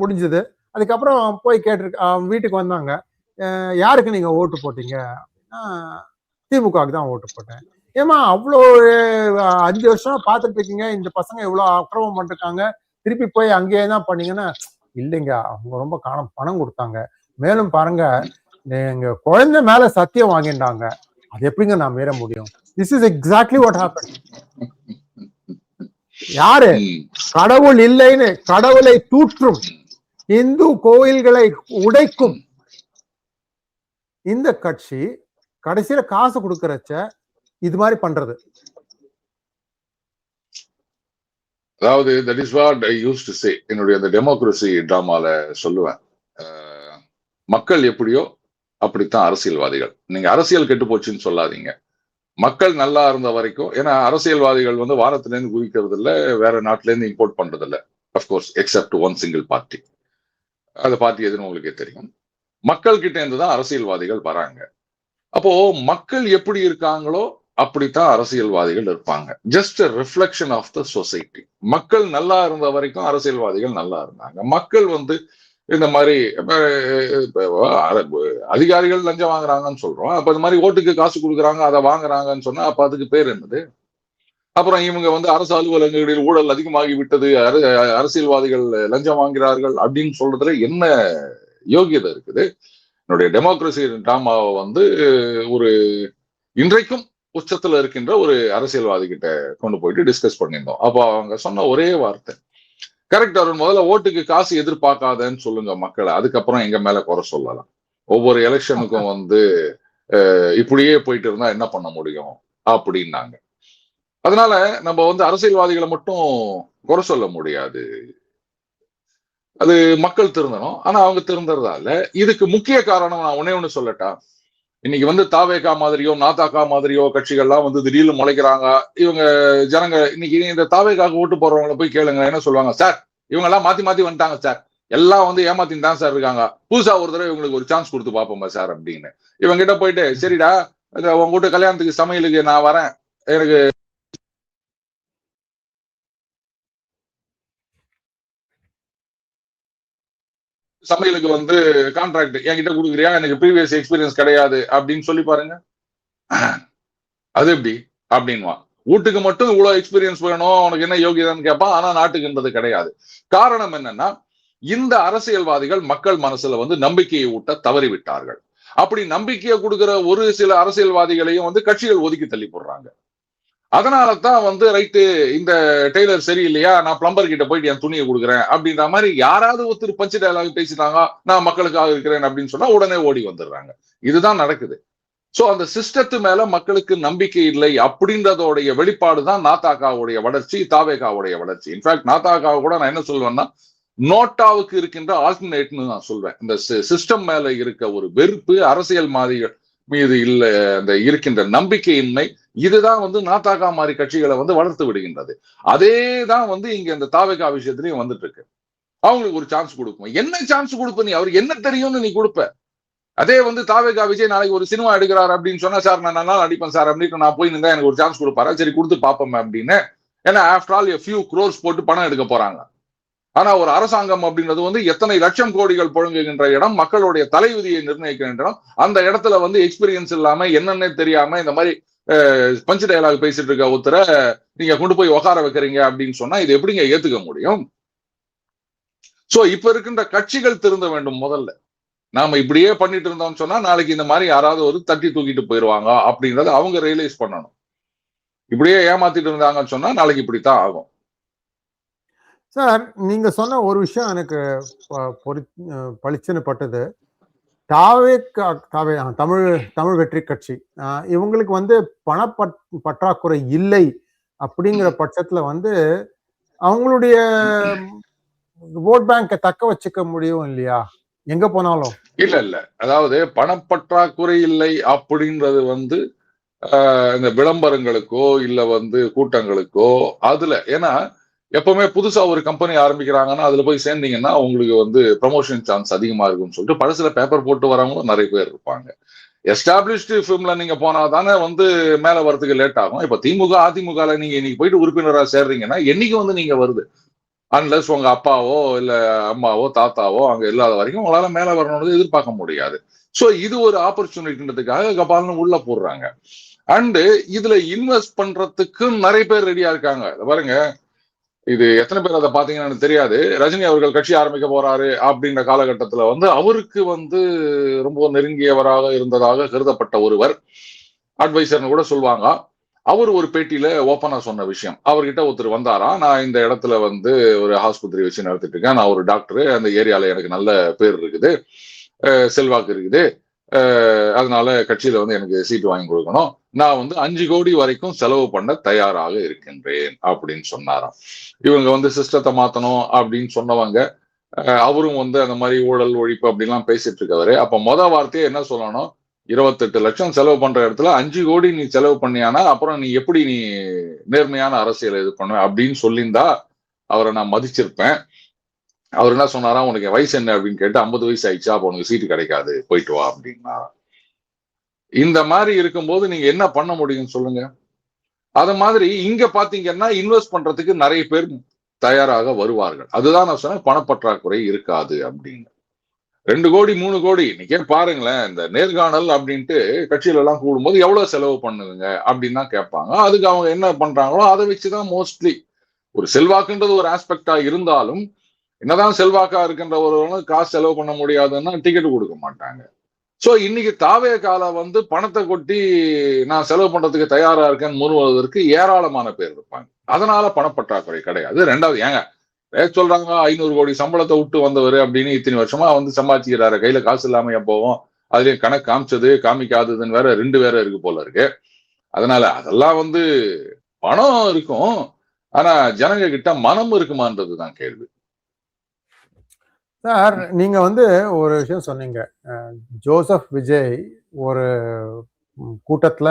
முடிஞ்சது. அதுக்கப்புறம் போய் கேட்டிருக்க, வீட்டுக்கு வந்தாங்க. யாருக்கு நீங்க ஓட்டு போட்டீங்க அப்படின்னா, திமுகவுக்கு தான் ஓட்டு போட்டேன். ஏமா அவ்வளோ 5 வருஷம் பார்த்துட்டு இருக்கீங்க, இந்த பசங்க எவ்வளவு அக்கிரமம் பண்ணிருக்காங்க, திருப்பி போய் அங்கேயே தான் பண்ணீங்கன்னா, இல்லைங்க அவங்க ரொம்ப பணம் கொடுத்தாங்க, மேலும் பாருங்க எங்க குழந்தை மேல சத்தியம் வாங்கிட்டாங்க, அது எப்படிங்க நான் மீற முடியும்? This is exactly what happen. யாரு கடவுள் இல்லைன்னு கடவுளை தூற்றும், இந்து கோயில்களை உடைக்கும் இந்த கட்சி கடைசியில காசு கொடுக்கறச்ச இது மாதிரி பண்றது. அதாவது that is what I used to say. என்னுடைய அந்த டெமோக்ரஸி டிராமால சொல்லுவேன், மக்கள் எப்படியோ அப்படித்தான் அரசியல்வாதிகள். நீங்க அரசியல் கெட்டு போச்சுன்னு சொல்லாதீங்க. மக்கள் நல்லா இருந்த வரைக்கும், ஏன்னா அரசியல்வாதிகள் வந்து வானத்துல இருந்து குதிக்கிறது இல்ல, வேற நாட்டுல இருந்து இம்போர்ட் பண்றது இல்ல. Of course accept one single party. அந்த பார்ட்டி எதுன்னு உங்களுக்கே தெரியும். மக்கள் கிட்ட இருந்து தான் அரசியல்வாதிகள் வராங்க. அப்போ மக்கள் எப்படி இருக்காங்களோ அப்படித்தான் அரசியல்வாதிகள் இருப்பாங்க. Just reflection of the society. மக்கள் நல்லா இருந்த வரைக்கும் அரசியல்வாதிகள் நல்லா இருந்தாங்க. மக்கள் வந்து இந்த மாதிரி அதிகாரிகள் லஞ்சம் வாங்குறாங்கன்னு சொல்றோம், அப்ப இந்த மாதிரி ஓட்டுக்கு காசு கொடுக்குறாங்க, அதை வாங்குறாங்கன்னு சொன்னா அப்ப அதுக்கு பேர் என்னது? அப்புறம் இவங்க வந்து அரசு அலுவலகங்களில் ஊழல் அதிகமாகி விட்டது, அரசியல்வாதிகள் லஞ்சம் வாங்குகிறார்கள் அப்படின்னு சொல்றதுல என்ன யோகியதை இருக்குது? என்னுடைய டெமோக்ரஸி டிராமாவை வந்து ஒரு இன்றைக்கும் உச்சத்துல இருக்கின்ற ஒரு அரசியல்வாதி கிட்ட கொண்டு போயிட்டு டிஸ்கஸ் பண்ணியிருந்தோம். அப்போ அவங்க சொன்ன ஒரே வார்த்தை, கரெக்ட் அருண், முதல்ல ஓட்டுக்கு காசு எதிர்பார்க்காதன்னு சொல்லுங்க மக்களை, அதுக்கப்புறம் எங்க மேல குறை சொல்லலாம். ஒவ்வொரு எலெக்ஷனுக்கும் வந்து இப்படியே போயிட்டு இருந்தா என்ன பண்ண முடியும் அப்படின்னாங்க. அதனால நம்ம வந்து அரசியல்வாதிகளை மட்டும் குறை சொல்ல முடியாது, அது மக்கள் திருந்தணும். ஆனா அவங்க திருந்துறதால இதுக்கு முக்கிய காரணம் நான் ஒன்னே ஒண்ணு சொல்லட்டா, இன்னைக்கு வந்து தாவேகா மாதிரியோ நாதாக்கா மாதிரியோ கட்சிகள்லாம் வந்து திடீர்னு முளைக்கிறாங்க. இவங்க ஜனங்க இன்னைக்கு இந்த தாவேகாக்கு ஓட்டு போடுறவங்களை போய் கேளுங்க, என்ன சொல்லுவாங்க? சார் இவங்க எல்லாம் மாத்தி மாத்தி வந்துட்டாங்க சார், எல்லாம் வந்து ஏமாத்தின்னு தான் சார் இருக்காங்க, புதுசா ஒரு தடவை இவங்களுக்கு ஒரு சான்ஸ் கொடுத்து பாப்போமா சார் அப்படின்னு. இவங்க கிட்ட போயிட்டு, சரிடா உங்க வீட்டு கல்யாணத்துக்கு சமையலுக்கு நான் வரேன், எனக்கு சமையலுக்கு வந்து கான்ட்ராக்ட் என்கிட்ட கொடுக்குறியா, எனக்கு ப்ரீவியஸ் எக்ஸ்பீரியன்ஸ் கிடையாது அப்படின்னு சொல்லி பாருங்க, அது எப்படி அப்படின்வான். வீட்டுக்கு மட்டும் இவ்வளவு எக்ஸ்பீரியன்ஸ் வேணும், உனக்கு என்ன யோகியதான்னு கேட்பான், ஆனா நாட்டுக்குன்றது கிடையாது. காரணம் என்னன்னா, இந்த அரசியல்வாதிகள் மக்கள் மனசுல வந்து நம்பிக்கையை ஊட்ட தவறிவிட்டார்கள். அப்படி நம்பிக்கையை கொடுக்கிற ஒரு சில அரசியல்வாதிகளையும் வந்து கட்சிகள் ஒதுக்கி தள்ளி போடுறாங்க. அதனாலதான் வந்து ரைட்டு, இந்த டெய்லர் சரியில்லையா, நான் பிளம்பர் கிட்ட போயிட்டு என் துணியை கொடுக்குறேன் அப்படின்ற மாதிரி யாராவது ஒருத்தர் பஞ்சு டயலாக் பேசிட்டாங்க, நான் மக்களுக்காக இருக்கிறேன் அப்படின்னு சொன்னா உடனே ஓடி வந்துடுறாங்க. இதுதான் நடக்குது. சோ அந்த சிஸ்டத்து மேல மக்களுக்கு நம்பிக்கை இல்லை அப்படின்றதோடைய வெளிப்பாடுதான் நாதாகாவுடைய வளர்ச்சி, தாவேகாவுடைய வளர்ச்சி. இன்ஃபேக்ட் நாதாகாவை கூட நான் என்ன சொல்வேன்னா, நோட்டாவுக்கு இருக்கின்ற ஆல்டர்னேட்னு நான் சொல்வேன். இந்த சிஸ்டம் மேல இருக்க ஒரு வெறுப்பு, அரசியல் மாதிரிகள் மீது இல்ல அந்த இருக்கின்ற நம்பிக்கையின்மை, இதுதான் வந்து நாதாகா மாதிரி கட்சிகளை வந்து வளர்த்து விடுகின்றது. அதே தான் வந்து இங்க இந்த தாவேகா விஷயத்திலையும் வந்துட்டு இருக்கு. அவங்களுக்கு ஒரு சான்ஸ் கொடுக்கும். என்ன சான்ஸ் கொடுப்ப நீ? அவருக்கு என்ன தெரியும்னு நீ கொடுப்ப. அதே வந்து தாவேகா விஜய் நாளைக்கு ஒரு சினிமா எடுக்கிறாரு அப்படின்னு சொன்னா, சார் நான் நல்லா நடிப்பேன் சார் அப்படின்னு நான் போய் நின்றா எனக்கு ஒரு சான்ஸ் கொடுப்பாரா? சரி கொடுத்து பாப்போம் அப்படின்னு. ஏன்னா ஆஃப்டர் ஆல் ஃபியூ க்ரோர்ஸ் போட்டு பணம் எடுக்க போறாங்க. ஆனா ஒரு அரசாங்கம் அப்படின்றது வந்து எத்தனை லட்சம் கோடிகள் புழங்குகின்ற இடம், மக்களுடைய தலைவிதியை நிர்ணயிக்கின்ற இடம். அந்த இடத்துல வந்து எக்ஸ்பீரியன்ஸ் இல்லாம என்னன்னே தெரியாம இந்த மாதிரி பஞ்சு டயலாக் பேசிட்டு இருக்க ஒருத்தரை நீங்க கொண்டு போய் உட்கார வைக்கிறீங்க அப்படின்னு சொன்னா இது எப்படிங்க ஏத்துக்க முடியும்? சோ இப்ப இருக்கின்ற கட்சிகள் திருந்த வேண்டும். முதல்ல நாம இப்படியே பண்ணிட்டு இருந்தோம்னு சொன்னா நாளைக்கு இந்த மாதிரி யாராவது ஒரு தட்டி தூக்கிட்டு போயிருவாங்க அப்படின்றத அவங்க ரியலைஸ் பண்ணணும். இப்படியே ஏமாத்திட்டு இருந்தாங்கன்னு சொன்னா நாளைக்கு இப்படித்தான் ஆகும். சார், நீங்க சொன்ன ஒரு விஷயம் எனக்கு பளிச்சுன்னு பட்டது. தமிழ் தமிழ் வெற்றி கட்சி இவங்களுக்கு வந்து பற்றாக்குறை இல்லை அப்படிங்கிற பட்சத்துல வந்து அவங்களுடைய ஓட் பேங்கை தக்க வச்சுக்க முடியும் இல்லையா எங்க போனாலும்? இல்ல அதாவது பணப்பற்றாக்குறை இல்லை அப்படின்றது வந்து இந்த விளம்பரங்களுக்கோ இல்ல வந்து கூட்டங்களுக்கோ அதுல, ஏன்னா எப்பவுமே புதுசா ஒரு கம்பெனி ஆரம்பிக்கிறாங்கன்னா அதுல போய் சேர்ந்தீங்கன்னா உங்களுக்கு வந்து ப்ரமோஷன் சான்ஸ் அதிகமா இருக்கும்னு சொல்லிட்டு படத்துல பேப்பர் போட்டு வரவங்களும் நிறைய பேர் இருப்பாங்க. எஸ்டாப்ளிஷ்டு ஃபிலிம்ல நீங்க போனா தானே வந்து மேல வரதுக்கு லேட் ஆகும். இப்ப திமுக அதிமுக நீங்க இன்னைக்கு போயிட்டு உறுப்பினரா சேர்றீங்கன்னா என்னைக்கு வந்து நீங்க வருது, அன்லஸ் உங்க அப்பாவோ இல்ல அம்மாவோ தாத்தாவோ அங்க இல்லாத வரைக்கும் உங்களால மேல வரணும்னு எதிர்பார்க்க முடியாது. சோ இது ஒரு ஆப்பர்ச்சுனிட்டின்றதுக்காக கபால்னு உள்ள போடுறாங்க. அண்டு இதுல இன்வெஸ்ட் பண்றதுக்கு நிறைய பேர் ரெடியா இருக்காங்க. பாருங்க, இது எத்தனை பேர் அதை பாத்தீங்கன்னு எனக்கு தெரியாது. ரஜினி அவர்கள் கட்சி ஆரம்பிக்க போறாரு அப்படின்ற காலகட்டத்துல வந்து அவருக்கு வந்து ரொம்ப நெருங்கியவராக இருந்ததாக கருதப்பட்ட ஒருவர், அட்வைசர்னு கூட சொல்லுவாங்க, அவர் ஒரு பேட்டியில ஓப்பனா சொன்ன விஷயம். அவர்கிட்ட ஒருத்தர் வந்தாரா, நான் இந்த இடத்துல வந்து ஒரு ஆஸ்பத்திரி வச்சு நடத்திட்டு இருக்கேன், நான் ஒரு டாக்டர், அந்த ஏரியால எனக்கு நல்ல பேர் இருக்குது, செல்வாக்கு இருக்குது, அதனால கட்சியில வந்து எனக்கு சீட்டு வாங்கி கொடுக்கணும், நான் வந்து 5 கோடி வரைக்கும் செலவு பண்ண தயாராக இருக்கின்றேன் அப்படின்னு சொன்னாராம். இவங்க வந்து சிஸ்டத்தை மாத்தணும் அப்படின்னு சொன்னவங்க, அவரும் வந்து அந்த மாதிரி ஊழல் ஒழிப்பு அப்படின்லாம் பேசிட்டு இருக்கவரு. அப்ப வார்த்தையை என்ன சொல்லணும், 28 லட்சம் செலவு பண்ற இடத்துல 5 கோடி நீ செலவு பண்ணியானா அப்புறம் நீ எப்படி நீ நேர்மையான அரசியல் இது பண்ணுவ அப்படின்னு சொல்லியிருந்தா அவரை நான் மதிச்சிருப்பேன். அவர் என்ன சொன்னாரா, உனக்கு வயசு என்ன அப்படின்னு கேட்டு 50 வயசு ஆயிடுச்சா, அப்ப உனக்கு சீட்டு கிடைக்காது, போயிட்டு வா அப்படின்னா. இந்த மாதிரி இருக்கும்போது நீங்க என்ன பண்ண முடியும் சொல்லுங்க. அத மாதிரி இங்க பாத்தீங்கன்னா இன்வெஸ்ட் பண்றதுக்கு நிறைய பேர் தயாராக வருவார்கள். அதுதான் நான் சொன்னேன், பணப்பற்றாக்குறை இருக்காது அப்படின்னு. 2 கோடி 3 கோடி இன்னைக்கே பாருங்களேன், இந்த நேர்காணல் அப்படின்ட்டு கட்சியில எல்லாம் கூடும்போது எவ்வளவு செலவு பண்ணுவீங்க அப்படின்னு தான் கேட்பாங்க. அதுக்கு அவங்க என்ன பண்றாங்களோ அதை வச்சுதான் மோஸ்ட்லி ஒரு செல்வாக்குன்றது ஒரு ஆஸ்பெக்டா இருந்தாலும், என்னதான் செல்வாக்கா இருக்கின்ற ஒருவனும் காசு செலவு பண்ண முடியாதுன்னா டிக்கெட் கொடுக்க மாட்டாங்க. சோ இன்னைக்கு தாவேகால வந்து பணத்தை கொட்டி நான் செலவு பண்றதுக்கு தயாரா இருக்கேன்னு முன்வருவதற்கு ஏராளமான பேர் இருப்பாங்க. அதனால பணப்பற்றாக்குறை கிடையாது. ரெண்டாவது, ஏங்க சொல்றாங்க 500 கோடி சம்பளத்தை விட்டு வந்தவர் அப்படின்னு இத்தனை வருஷமா வந்து சம்பாதிக்கிறாரு, கையில காசு இல்லாம போவோம், அதுலயும் கணக்கு காமிச்சது காமிக்காததுன்னு வேற 2 வேற இருக்கு போல இருக்கு. அதனால அதெல்லாம் வந்து பணம் இருக்கும், ஆனா ஜனங்க கிட்ட மனம் இருக்குமான்றதுதான் கேள்வி. சார், நீங்க வந்து ஒரு விஷயம் சொன்னீங்க, ஜோசப் விஜய் ஒரு கூட்டத்துல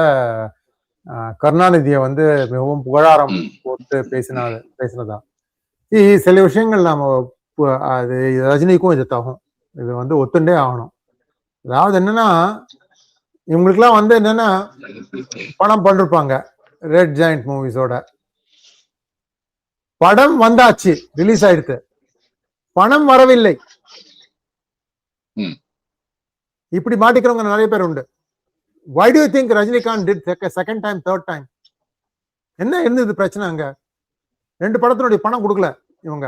கருணாநிதியை வந்து மிகவும் புகழாரம் போட்டு பேசினதா. சில விஷயங்கள் நாம அது ரஜினிக்கும் இது தகும், இது வந்து ஒத்துண்டே ஆகணும். அதாவது என்னன்னா, இவங்களுக்குலாம் வந்து என்னன்னா பணம் பண்ணிருப்பாங்க. ரெட் ஜாயிண்ட் மூவிஸோட படம் வந்தாச்சு, ரிலீஸ் ஆயிடுத்து, பணம் வரவில்லை, இப்படி மாட்டிக்கிறவங்க நிறைய பேர் உண்டு. Why do you think Rajinikanth did second time, third time? என்ன இருந்தது பிரச்சனை அங்க? 2 படத்தினுடைய பணம் கொடுக்கல இவங்க.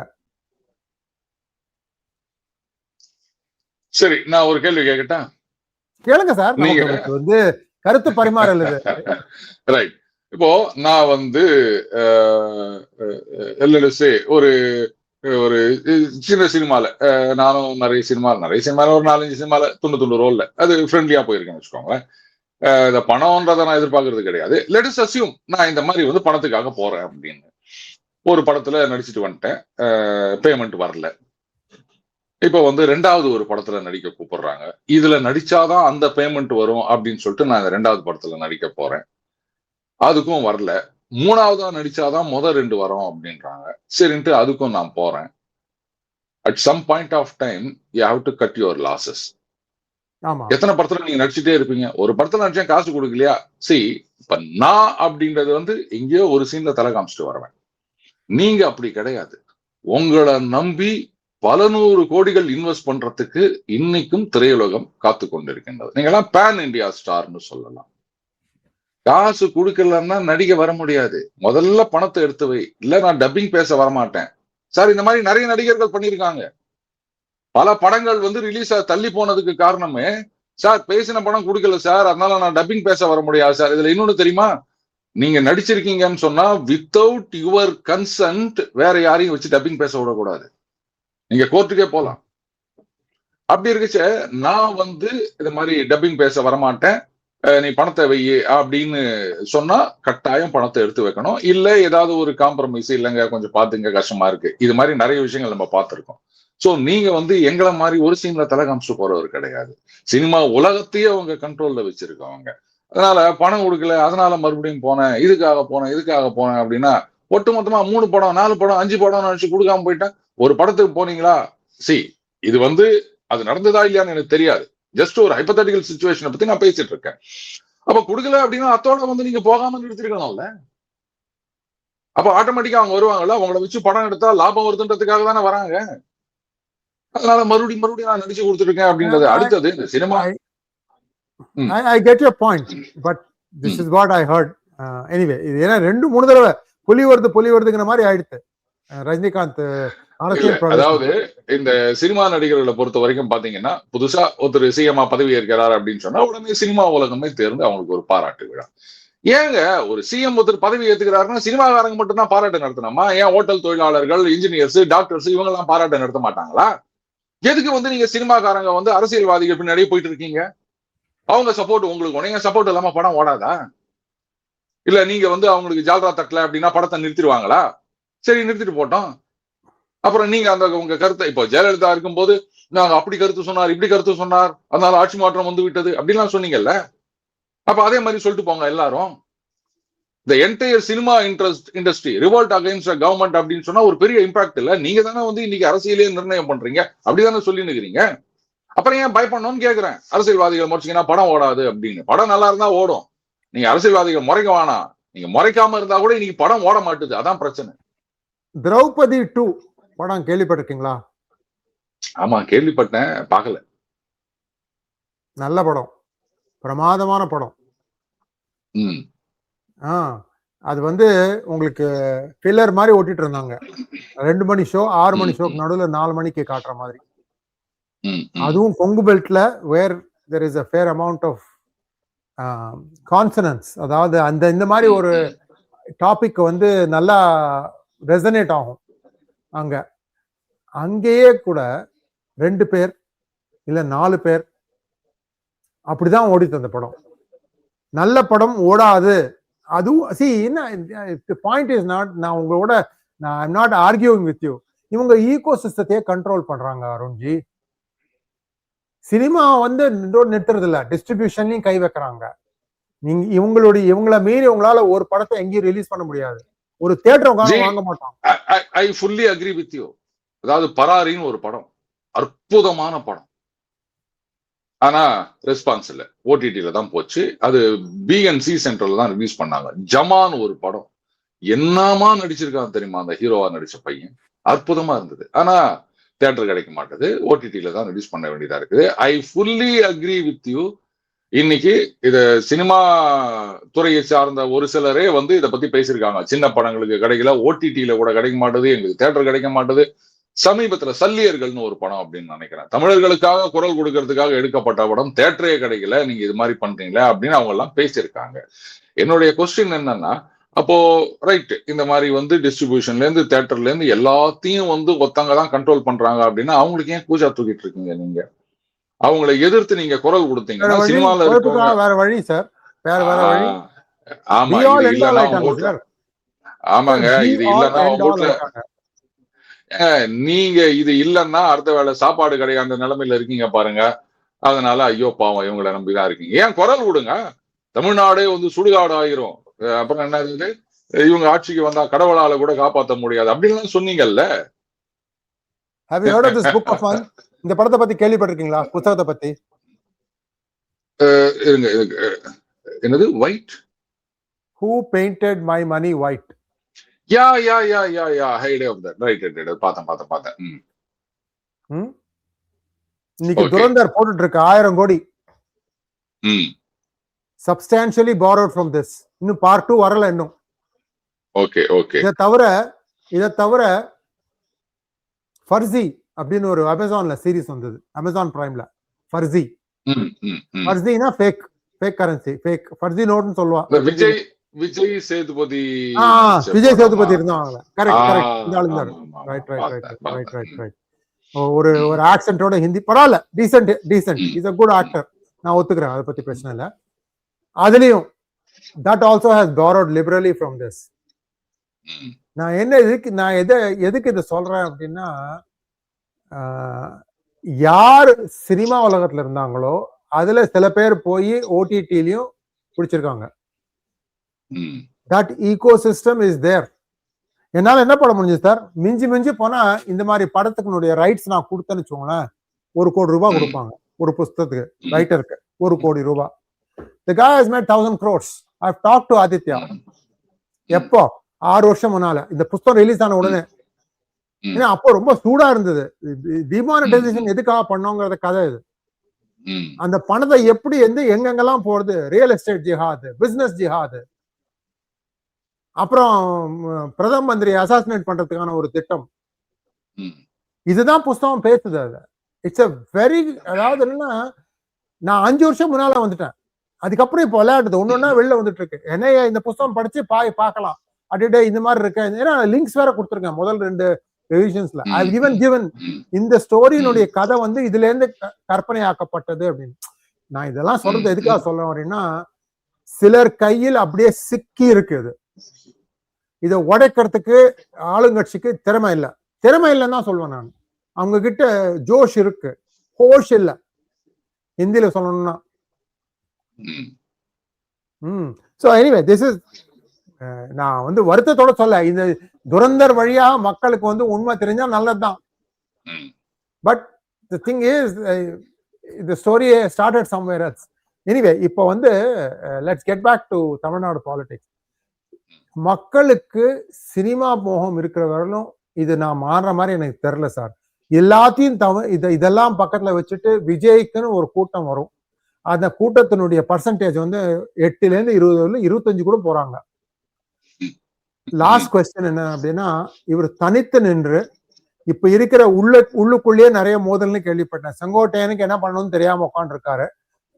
சரி, நான் ஒரு கேள்வி கேட்கட்டா? கேளுங்க சார், நீங்க வந்து கருத்து பரிமாறல் இது. ரைட். இப்போ நான் வந்து ஒரு ஒரு சின்ன சினிமால, நானும் நிறைய சினிமால ஒரு 4-5 சினிமால துண்டு ரோல்ல அது ஃப்ரெண்ட்லியா போயிருக்கேன்னு வச்சுக்கோங்களேன். இந்த பணம்ன்றதை நான் எதிர்பார்க்கறது கிடையாது. லெட் அஸ் அஸ்யூம் நான் இந்த மாதிரி வந்து பணத்துக்காக போறேன் அப்படின்னு ஒரு படத்துல நடிச்சுட்டு வந்துட்டேன், பேமெண்ட் வரல. இப்ப வந்து 2வது ஒரு படத்துல நடிக்க கூப்பிடுறாங்க, இதுல நடிச்சாதான் அந்த பேமெண்ட் வரும் அப்படின்னு சொல்லிட்டு நான் 2வது படத்துல நடிக்க போறேன், அதுக்கும் வரல. 3வதா நடிச்சாதான் 2 வரும் அப்படின்றாங்க. சரின்ட்டு அதுக்கும் நான் போறேன். At some point of time you have to cut your losses. எத்தனை படத்துல நீங்க நடிச்சுட்டே இருப்பீங்க? ஒரு படத்துல நடிச்சா காசு கொடுக்கலையா? இப்ப நான் அப்படின்றது வந்து எங்கேயோ ஒரு சீன்ல தலை காமிச்சிட்டு வருவேன். நீங்க அப்படி கிடையாது. உங்களை நம்பி பல 100 கோடிகள் இன்வெஸ்ட் பண்றதுக்கு இன்னைக்கும் திரையுலகம் காத்து கொண்டிருக்கின்றது. நீங்க எல்லாம் பேன் இண்டியா ஸ்டார்னு சொல்லலாம். காசு கொடுக்கலன்னா நடிக்க வர முடியாது. முதல்ல பணத்தை எடுத்து வை, இல்ல நான் டப்பிங் பேச வரமாட்டேன் சார். இந்த மாதிரி நிறைய நடிகர்கள் பண்ணியிருக்காங்க. பல படங்கள் வந்து ரிலீஸ் தள்ளி போனதுக்கு காரணமே, சார் பேசின படம் கொடுக்கல சார், அதனால நான் டப்பிங் பேச வர முடியாது சார். இதுல இன்னொன்னு தெரியுமா, நீங்க நடிச்சிருக்கீங்கன்னு சொன்னா வித்தவுட் யுவர் கன்சென்ட் வேற யாரையும் வச்சு டப்பிங் பேச விடக்கூடாது. நீங்க கோர்ட்டுக்கே போலாம். அப்படி இருக்குச்ச நான் வந்து இது மாதிரி டப்பிங் பேச வரமாட்டேன், நீ பணத்தை வை அப்படின்னு சொன்னா கட்டாயம் பணத்தை எடுத்து வைக்கணும். இல்ல ஏதாவது ஒரு காம்ப்ரமைஸ், இல்லைங்க கொஞ்சம் பாத்துங்க கஷ்டமா இருக்கு, இது மாதிரி நிறைய விஷயங்கள் நம்ம பார்த்திருக்கோம். சோ நீங்க வந்து எங்களை மாதிரி ஒரு சீன்ல தலை காமிச்சு போறவர் கிடையாது. சினிமா உலகத்தையே அவங்க கண்ட்ரோல்ல வச்சிருக்கவங்க. அதனால பணம் கொடுக்கல, அதனால மறுபடியும் போனேன், இதுக்காக போனேன் அப்படின்னா ஒட்டுமொத்தமா 3 படம் 4 படம் 5 படம் நினைச்சு கொடுக்காம போயிட்டேன். ஒரு படத்துக்கு போனீங்களா? இது வந்து அது நடந்ததா இல்லையான்னு எனக்கு தெரியாது. ஜஸ்ட் ஒரு ஹைபோதெட்டிக்கல் சிச்சுவேஷனை பத்தி நான் பேசிட்டு இருக்கேன். அப்ப கொடுக்கல அப்படின்னா அத்தோட வந்து நீங்க போகாம நிறுத்திருக்கணும்ல. அப்ப ஆட்டோமேட்டிக்கா அவங்க வருவாங்கல்ல, அவங்கள வச்சு படம் எடுத்தா லாபம் வருதுன்றதுக்காக தானே வராங்க. அதனால மறுபடியும் நான் நடிச்சு கொடுத்துருக்கேன் அப்படின்றது. அடுத்தது இந்த cinema. I get your point, but this is what I heard. Anyway, இது ஏன்னா 2-3 தடவை புலி வருதுங்கிற மாதிரி ஆயிடுச்சு ரஜினிகாந்த் அரசியல். அதாவது இந்த சினிமா நடிகர்களை பொறுத்த வரைக்கும் பாத்தீங்கன்னா, புதுசா ஒருத்தர் சிஎம்மா பதவி ஏற்கிறார் அப்படின்னு சொன்னா உடனே சினிமா உலகமே தேர்ந்து அவங்களுக்கு ஒரு பாராட்டு விழா. ஏங்க ஒரு சிஎம் ஒருத்தர் பதவி ஏத்துக்கிறாருன்னா சினிமாக்காரங்க மட்டும் தான் பாராட்டு நடத்தணுமா? ஏன் ஹோட்டல் தொழிலாளர்கள், இன்ஜினியர்ஸ், டாக்டர்ஸ் இவங்க எல்லாம் பாராட்டு நடத்த மாட்டாங்களா? எதுக்கு வந்து நீங்க சினிமாக்காரங்க வந்து அரசியல்வாதிகள் பின்னாடியே போயிட்டு இருக்கீங்க? அவங்க சப்போர்ட் உங்களுக்கு உடனே சப்போர்ட் இல்லாம படம் ஓடாதா? இல்ல நீங்க வந்து அவங்களுக்கு ஜால்ரா தட்டல அப்படின்னா படத்தை நிறுத்திடுவாங்களா? சரி நிறுத்திட்டு போட்டோம். அப்புறம் நீங்க அந்த உங்க கருத்தை இப்போ ஜெயலலிதா இருக்கும்போது நாங்க அப்படி கருத்து சொன்னார், இப்படி கருத்து சொன்னார், அதனால ஆட்சி மாற்றம் வந்து விட்டது அப்படிலாம் சொன்னீங்கல்ல. அப்ப அதே மாதிரி சொல்லிட்டு போங்க எல்லாரும். இந்த entire cinema industry revolt against government அப்படின்னு சொன்னா ஒரு பெரிய இம்பாக்ட் இல்ல. நீங்க தானே வந்து இன்னைக்கு அரசியலே நிர்ணயம் பண்றீங்க, அப்படிதானே சொல்லி நிக்கிறீங்க. அப்புறம் ஏன் பயப்படணும்னு கேக்குறேன். அரசியல்வாதிகள் முறைச்சிங்கன்னா படம் ஓடாது அப்படின்னு. படம் நல்லா இருந்தா ஓடும். நீங்க அரசியல்வாதிகள் முறைக்க வேணாம். நீங்க முறைக்காம இருந்தா கூட இன்னைக்கு படம் ஓட மாட்டுது. அதான் பிரச்சனை. திரௌபதி 2 படம் கேள்விப்பட்டிருக்கீங்களா? ஆமா கேள்விப்பட்டேன், பார்க்கல. நல்ல படம், பிரமாதமான படம். அது வந்து உங்களுக்கு ஃபில்லர் மாதிரி ஓட்டிட்டு இருந்தாங்க. 2 மணி ஷோ, 6 மணி ஷோக்கு நடுவுல 4 மணிக்கு காட்டுற மாதிரி. அதுவும் கொங்கு பெல்ட்ல வேர் there is a fair amount of consonants. அதாவது அந்த இந்த மாதிரி ஒரு டாபிக் வந்து நல்லா ரெசனேட் ஆகும். அங்கேயே கூட 2 பேர் இல்ல 4 பேர் அப்படிதான் ஓடிட்டு அந்த படம். நல்ல படம் ஓடாது. அதுவும் என்ன பாயிண்ட் இஸ் நாட், நான் உங்களோட I'm not arguing with you. இவங்க ஈகோ சிஸ்டத்தையே கண்ட்ரோல் பண்றாங்க அருண்ஜி. சினிமா வந்து நிறுத்துறது இல்ல, டிஸ்ட்ரிபியூஷன்லயும் கை வைக்கிறாங்க. நீங்க இவங்கள மீறி உங்களால ஒரு படத்தை எங்கேயும் ரிலீஸ் பண்ண முடியாது. ஒரு தியேட்டர் வாங்க மாட்டாங்க. I fully agree with you. அதாவது பராரின்னு ஒரு படம், அற்புதமான படம். ஆனா ரெஸ்பான்ஸ் இல்ல, ஓடிடில தான் போச்சு. அது பிஎன்சி சென்டர்ல தான் ரிலீஸ் பண்ணாங்க. ஜமான் ஒரு படம், என்னமா நடிச்சிருக்கான் தெரியுமா அந்த ஹீரோவா நடிச்ச பையன், அற்புதமா இருந்தது. ஆனா தியேட்டர் கிடைக்க மாட்டேது, ஓடிடில தான் ரிலீஸ் பண்ண வேண்டியதா இருக்குது. I fully agree with you. இன்னைக்கு இத சினிமா துறையை சார்ந்த ஒரு சிலரே வந்து இதை பத்தி பேசியிருக்காங்க. சின்ன படங்களுக்கு கிடைக்கல, ஓடிடில கூட கிடைக்க மாட்டேது, எங்களுக்கு தியேட்டர் கிடைக்க மாட்டேது. சமீபத்துல சல்லியர்கள்னு ஒரு படம் அப்படின்னு நினைக்கிறேன், தமிழர்களுக்காக குரல் கொடுக்கறதுக்காக எடுக்கப்பட்ட படம், தியேட்டரே கிடைக்கல, நீங்க இது மாதிரி பண்றீங்களே அப்படின்னு அவங்க எல்லாம் பேசியிருக்காங்க. என்னுடைய கொஸ்டின் என்னன்னா, அப்போ ரைட், இந்த மாதிரி வந்து டிஸ்ட்ரிபியூஷன்ல இருந்து தியேட்டர்ல இருந்து எல்லாத்தையும் வந்து ஒத்தங்க தான் கண்ட்ரோல் பண்றாங்க அப்படின்னா அவங்களுக்கு ஏன் கூஜா தூக்கிட்டு இருக்கீங்க? நீங்க அவங்களை எதிர்த்து நீங்க குரல் கொடுத்தீங்கன்னா சினிமால இருக்க வேற வழி சார், வேற வழி. ஆமா, இது இல்லைன்னா ஆமாங்க, இது இல்லைன்னா வீட்டுல நீங்க இது இல்லைன்னா அடுத்த வேளை சாப்பாடு கிடையாது அந்த நிலைமையில இருக்கீங்க பாருங்க. அதனால ஐயோ பாவம் இவங்களை நம்பிதான் இருக்கீங்க. ஏன் குரல் கொடுங்க. தமிழ்நாடே வந்து சுடுகாடு ஆயிரும், அப்புறம் என்ன இவங்க ஆட்சிக்கு வந்தா கடவுளால கூட காப்பாற்ற முடியாது அப்படின்லாம் சொன்னீங்கல்ல. Have you heard of this book of fun? இந்த படத்தை பத்தி கேள்விப்பட்டிருக்கீங்களா? புத்தகத்தை பத்தி என்னது white? Who painted my money white? Yeah heyday of that, right. பார்த்தேன். இன்னைக்கு துரந்தர் போட்டுட்டு இருக்க 1000 கோடி substantially borrowed from this. இன்னும் பார்ட் 2 வரல இன்னும். ஓகே. இத தவிர ஃபர்சி அப்படின்னு ஒரு அமேசான்ல சீரிஸ் வந்தது, Amazon பிரைம்ல. ஃபர்சினா fake currency, fake Farzi நோட்னு சொல்லுவாங்க. விஜய் சேதுபதி இருந்தாங்க. கரெக்ட். இந்த ஆளு இருந்தாரு. ரைட். ஒரு ஒரு ஆக்சென்டோட ஹிந்தி பரவாயில்ல, decent is a good actor, நான் ஒத்துக்கிறேன், அதை பத்தி பிரச்சனை இல்லை. அதுலயும் that also has borrowed liberally from this. நான் எதுக்கு இதை சொல்றேன் அப்படின்னா, யார் சினிமா உலகத்துல இருந்தாங்களோ அதுல சில பேர் போய் ஓடிடிலையும் பிடிச்சிருக்காங்க. That ego system is there. என்னால என்ன பண்ண முடிஞ்சது சார், மிஞ்சி போனா இந்த மாதிரி படத்துக்குனுடைய ரைட்ஸ் நான் கொடுத்தேன்னு வச்சுக்கோங்களேன், 1 கோடி ரூபாய் கொடுப்பாங்க ஒரு புஸ்தகத்துக்கு, ரைட்டருக்கு 1 கோடி ரூபாய். The guy has made 1,000 crores. I've talked to Aditya. எப்போ 6 வருஷம் முன்னால இந்த புஸ்தகம் ரிலீஸ் ஆன உடனே. ஏன்னா அப்போ ரொம்ப சூடா இருந்தது. டிமானிட்டைசேஷன் எதுக்காக பண்ணோங்கிறத கதை இது. அந்த பணத்தை எப்படி எங்கெங்கெல்லாம் போறது, ரியல் எஸ்டேட் ஜிஹாத், பிசினஸ் ஜிஹாத், அப்புறம் பிரதம மந்திரி அசாசினேட் பண்றதுக்கான ஒரு திட்டம், இதுதான் புஸ்தகம் பேசுது. அது இட்ஸ் a வெரி, அதாவது என்னன்னா, நான் 5 வருஷம் முன்னால வந்துட்டேன், அதுக்கப்புறம் இப்போ விளையாடுது ஒன்னொன்னா வெளில வந்துட்டு இருக்கு. என்னைய இந்த புஸ்தகம் படிச்சு பார்க்கலாம், அடிடே இந்த மாதிரி இருக்கு. ஏன்னா லிங்க்ஸ் வேற கொடுத்துருக்கேன் முதல் 2 ரிவிஷன்ஸ்ல. ஐ given இந்த ஸ்டோரியினுடைய கதை இதுல இருந்து கற்பனை ஆக்கப்பட்டது அப்படின்னு. நான் இதெல்லாம் சொல்றது எதுக்காக சொல்ல வரேன்னா, சிலர் கையில் அப்படியே சிக்கி இருக்குது. இதை உடைக்கிறதுக்கு ஆளுங்கட்சிக்கு திறமை இல்லைன்னு தான் சொல்லுவேன் நான். அவங்க கிட்ட ஜோஷ் இருக்கு, ஹோஷ் இல்ல, ஹிந்தியில சொல்லணும்னா. சோ எனிவே திஸ் இஸ், நான் வருத்தத்தோட சொல்ல, இந்த துரந்தர் வழியா மக்களுக்கு உண்மை தெரிஞ்சா நல்லதுதான். But the thing is, the story started somewhere else. Anyway இப்போ let's get back to Tamil Nadu politics. மக்களுக்கு சினிமா மோகம் இருக்கிற வரலும் இது நான் மாறுற மாதிரி எனக்கு தெரியல சார். எல்லாத்தையும் இதெல்லாம் பக்கத்துல வச்சுட்டு விஜய்க்குன்னு ஒரு கூட்டம் வரும். அந்த கூட்டத்தினுடைய பர்சன்டேஜ் 8ல இருந்து 20 25 கூட போறாங்க. லாஸ்ட் கொஸ்டின் என்ன அப்படின்னா, இவர் தனித்து நின்று இப்ப இருக்கிற உள்ளுக்குள்ளேயே நிறைய மோதல்னு கேள்விப்பட்டேன். செங்கோட்டையனுக்கு என்ன பண்ணணும்னு தெரியாம உட்காந்து இருக்காரு.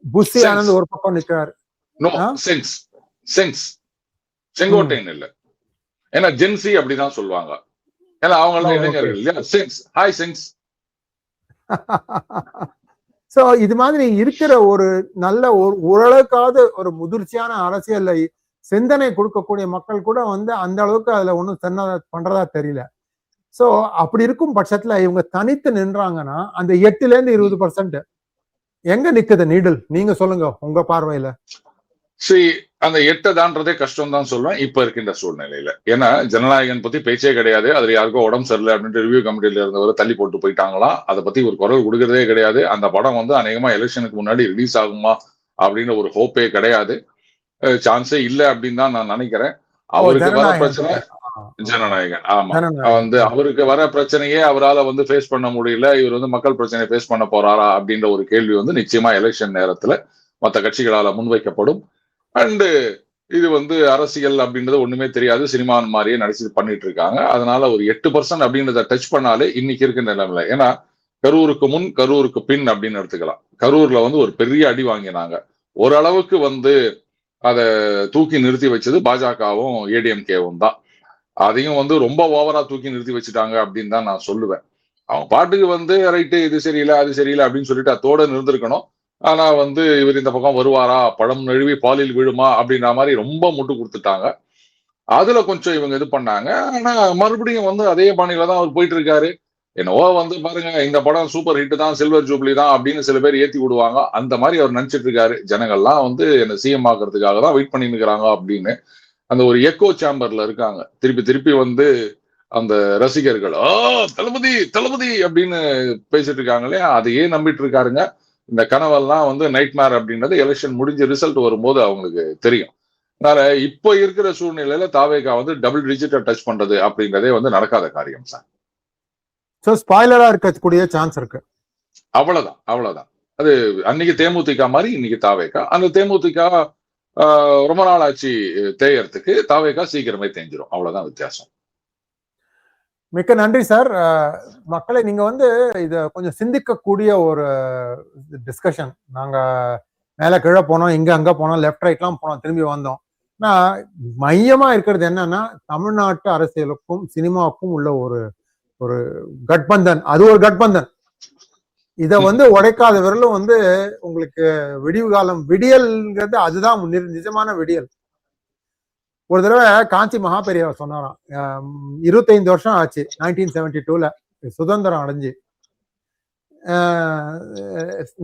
புஷி ஆனந்த் ஒரு பக்கம் நிக்கிறாரு. செங்கோட்டையன் இல்ல, ஏன்னா ஜென்சி அப்படிதான் சொல்லுவாங்க. ஏன்னா அவங்க எல்லாம் இளைஞர்கள் இல்லையா. சிங்ஸ், ஹாய் சிங்ஸ். சோ இது மாதிரி இருக்கிற ஒரு நல்ல ஓரளவுக்காவது ஒரு முதிர்ச்சியான அரசியல் சிந்தனை கொடுக்கக்கூடிய மக்கள் கூட அந்த அளவுக்கு அதுல ஒன்றும் பண்றதா தெரியல. சோ அப்படி இருக்கும் பட்சத்துல இவங்க தனித்து நின்றாங்கன்னா அந்த 8ல இருந்து 20% எங்க நிக்குது நீடல்? நீங்க சொல்லுங்க உங்க பார்வையில. சரி, அந்த 8 தான்றதே கஷ்டம் தான் சொல்லுவேன் இப்ப இருக்கின்ற சூழ்நிலையில. ஏன்னா ஜனநாயகன் பத்தி பேச்சே கிடையாது. அதுல யாருக்கோ உடம்பு சரியில்லை அப்படின்ட்டு ரிவ்யூ கமிட்டியில இருந்தவரை தள்ளி போட்டு போயிட்டாங்களாம். அதை பத்தி ஒரு குரல் கொடுக்கறதே கிடையாது. அந்த படம் அநேகமா எலெக்ஷனுக்கு முன்னாடி ரிலீஸ் ஆகுமா அப்படின்னு ஒரு ஹோப்பே கிடையாது, சான்ஸே இல்லை அப்படின்னு தான் நான் நினைக்கிறேன். அவருக்கு வர பிரச்சனை ஜனநாயகன். ஆமா, அவருக்கு வர பிரச்சனையே அவரால் ஃபேஸ் பண்ண முடியல. இவர் மக்கள் பிரச்சனையை ஃபேஸ் பண்ண போறாரா அப்படின்ற ஒரு கேள்வி நிச்சயமா எலெக்ஷன் நேரத்துல மற்ற கட்சிகளால முன்வைக்கப்படும். அண்டு இது அரசியல் அப்படின்றது ஒண்ணுமே தெரியாது, சினிமா மாதிரியே நடிச்சு பண்ணிட்டு இருக்காங்க. அதனால ஒரு 8% அப்படின்றத டச் பண்ணாலே இன்னைக்கு இருக்க நிலைமையில, ஏன்னா கரூருக்கு முன் கரூருக்கு பின் அப்படின்னு எடுத்துக்கலாம். கரூர்ல ஒரு பெரிய அடி வாங்கினாங்க. ஓரளவுக்கு அதை தூக்கி நிறுத்தி வச்சது பாஜகவும் ஏடிஎம்கேவும் தான். அதையும் ரொம்ப ஓவரா தூக்கி நிறுத்தி வச்சுட்டாங்க அப்படின்னு தான் நான் சொல்லுவேன். அவங்க பாட்டுக்கு ரைட்டு இது சரியில்லை அது சரியில்லை அப்படின்னு சொல்லிட்டு அதோட நிறுத்திருக்கணும். ஆனா இவர் இந்த பக்கம் வருவாரா, பழம் நழுவி பாலில் விழுமா அப்படின்ற மாதிரி ரொம்ப முட்டு கொடுத்துட்டாங்க. அதுல கொஞ்சம் இவங்க இது பண்ணாங்க. ஆனா மறுபடியும் அதே பாணியில தான் அவர் போயிட்டு இருக்காரு. என்னவோ பாருங்க, இந்த படம் சூப்பர் ஹிட் தான், சில்வர் ஜூப்ளி தான் அப்படின்னு சில பேர் ஏத்தி விடுவாங்க. அந்த மாதிரி அவர் நினைச்சிட்டு இருக்காரு. ஜனங்கள்லாம் என்ன சிஎம் ஆக்குறதுக்காக தான் வெயிட் பண்ணி நிற்கிறாங்க அப்படின்னு அந்த ஒரு எக்கோ சேம்பர்ல இருக்காங்க. திருப்பி அந்த ரசிகர்கள் தளபதி தளபதி அப்படின்னு பேசிட்டு இருக்காங்க இல்லையா, அதையே நம்பிட்டு இருக்காருங்க. இந்த கனவெல்லாம் நைட் மேர் அப்படின்றது எலெக்ஷன் முடிஞ்ச ரிசல்ட் வரும்போது அவங்களுக்கு தெரியும். அதனால இப்போ இருக்கிற சூழ்நிலையில தாவேகா டபுள் டிஜிட்டை டச் பண்றது அப்படின்றதே நடக்காத காரியம் சார். சோ ஸ்பாயிலரா இருக்கக்கூடிய சான்ஸ் இருக்கு. அவ்வளவுதான். அது அன்னைக்கு தேமுதிக மாதிரி இன்னைக்கு தாவேகா. அந்த தேமுதிக ரொம்ப நாள் ஆச்சு தேயறதுக்கு, தாவேகா சீக்கிரமே தேஞ்சிரும். அவ்வளவுதான் வித்தியாசம். மிக்க நன்றி சார். மக்களை நீங்க இத கொஞ்சம் சிந்திக்கக்கூடிய ஒரு டிஸ்கஷன். நாங்க மேல கீழே போனோம், இங்க அங்க போனோம், லெஃப்ட் ரைட்லாம் போனோம், திரும்பி வந்தோம். மையமா இருக்கிறது என்னன்னா, தமிழ்நாட்டு அரசியலுக்கும் சினிமாவுக்கும் உள்ள ஒரு ஒரு கட்பந்தன், அது ஒரு கட்பந்தன். இத வந்து உடைக்காத விரலும் வந்து உங்களுக்கு விடிவு காலம் விடியல்ங்கிறது அதுதான் நிஜமான விடியல். ஒரு தடவை காஞ்சி மகாபெரியவர் சொன்னாராம், 25 வருஷம் ஆச்சு 1972ல சுதந்திரம் அடைஞ்சு.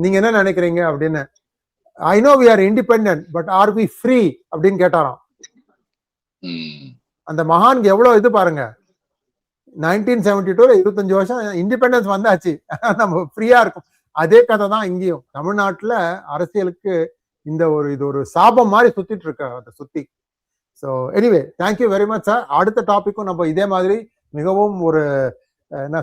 நீங்க என்ன நினைக்கிறீங்க அப்படின்னு. I know we are independent but are we free அப்படின்னு கேட்டாராம். அந்த மகானுக்கு எவ்வளவு இது பாருங்க. 1972ல 25 வருஷம் இண்டிபெண்டன்ஸ் வந்தாச்சு, நம்ம ஃப்ரீயா இருக்கும். அதே கதை தான் இங்கேயும். தமிழ்நாட்டுல அரசியலுக்கு இந்த இது ஒரு சாபம் மாதிரி சுத்திட்டு இருக்க அதை சுத்தி. So anyway thank you very much sir. அடுத்த டாபிக்கும் நம்ம இதே மாதிரி மிகவும் ஒரு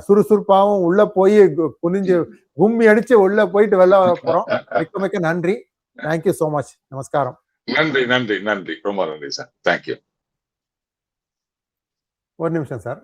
சுறுசுறுப்பாகவும் உள்ள போய் குனிஞ்சு கும்மி அடிச்சு உள்ள போயிட்டு வெளில போறோம். மிக்க மிக்க நன்றி. Thank you so much. நமஸ்காரம். நன்றி நன்றி நன்றி, ரொம்ப நன்றி சார். தேங்க்யூ. ஒரு நிமிஷம் சார்.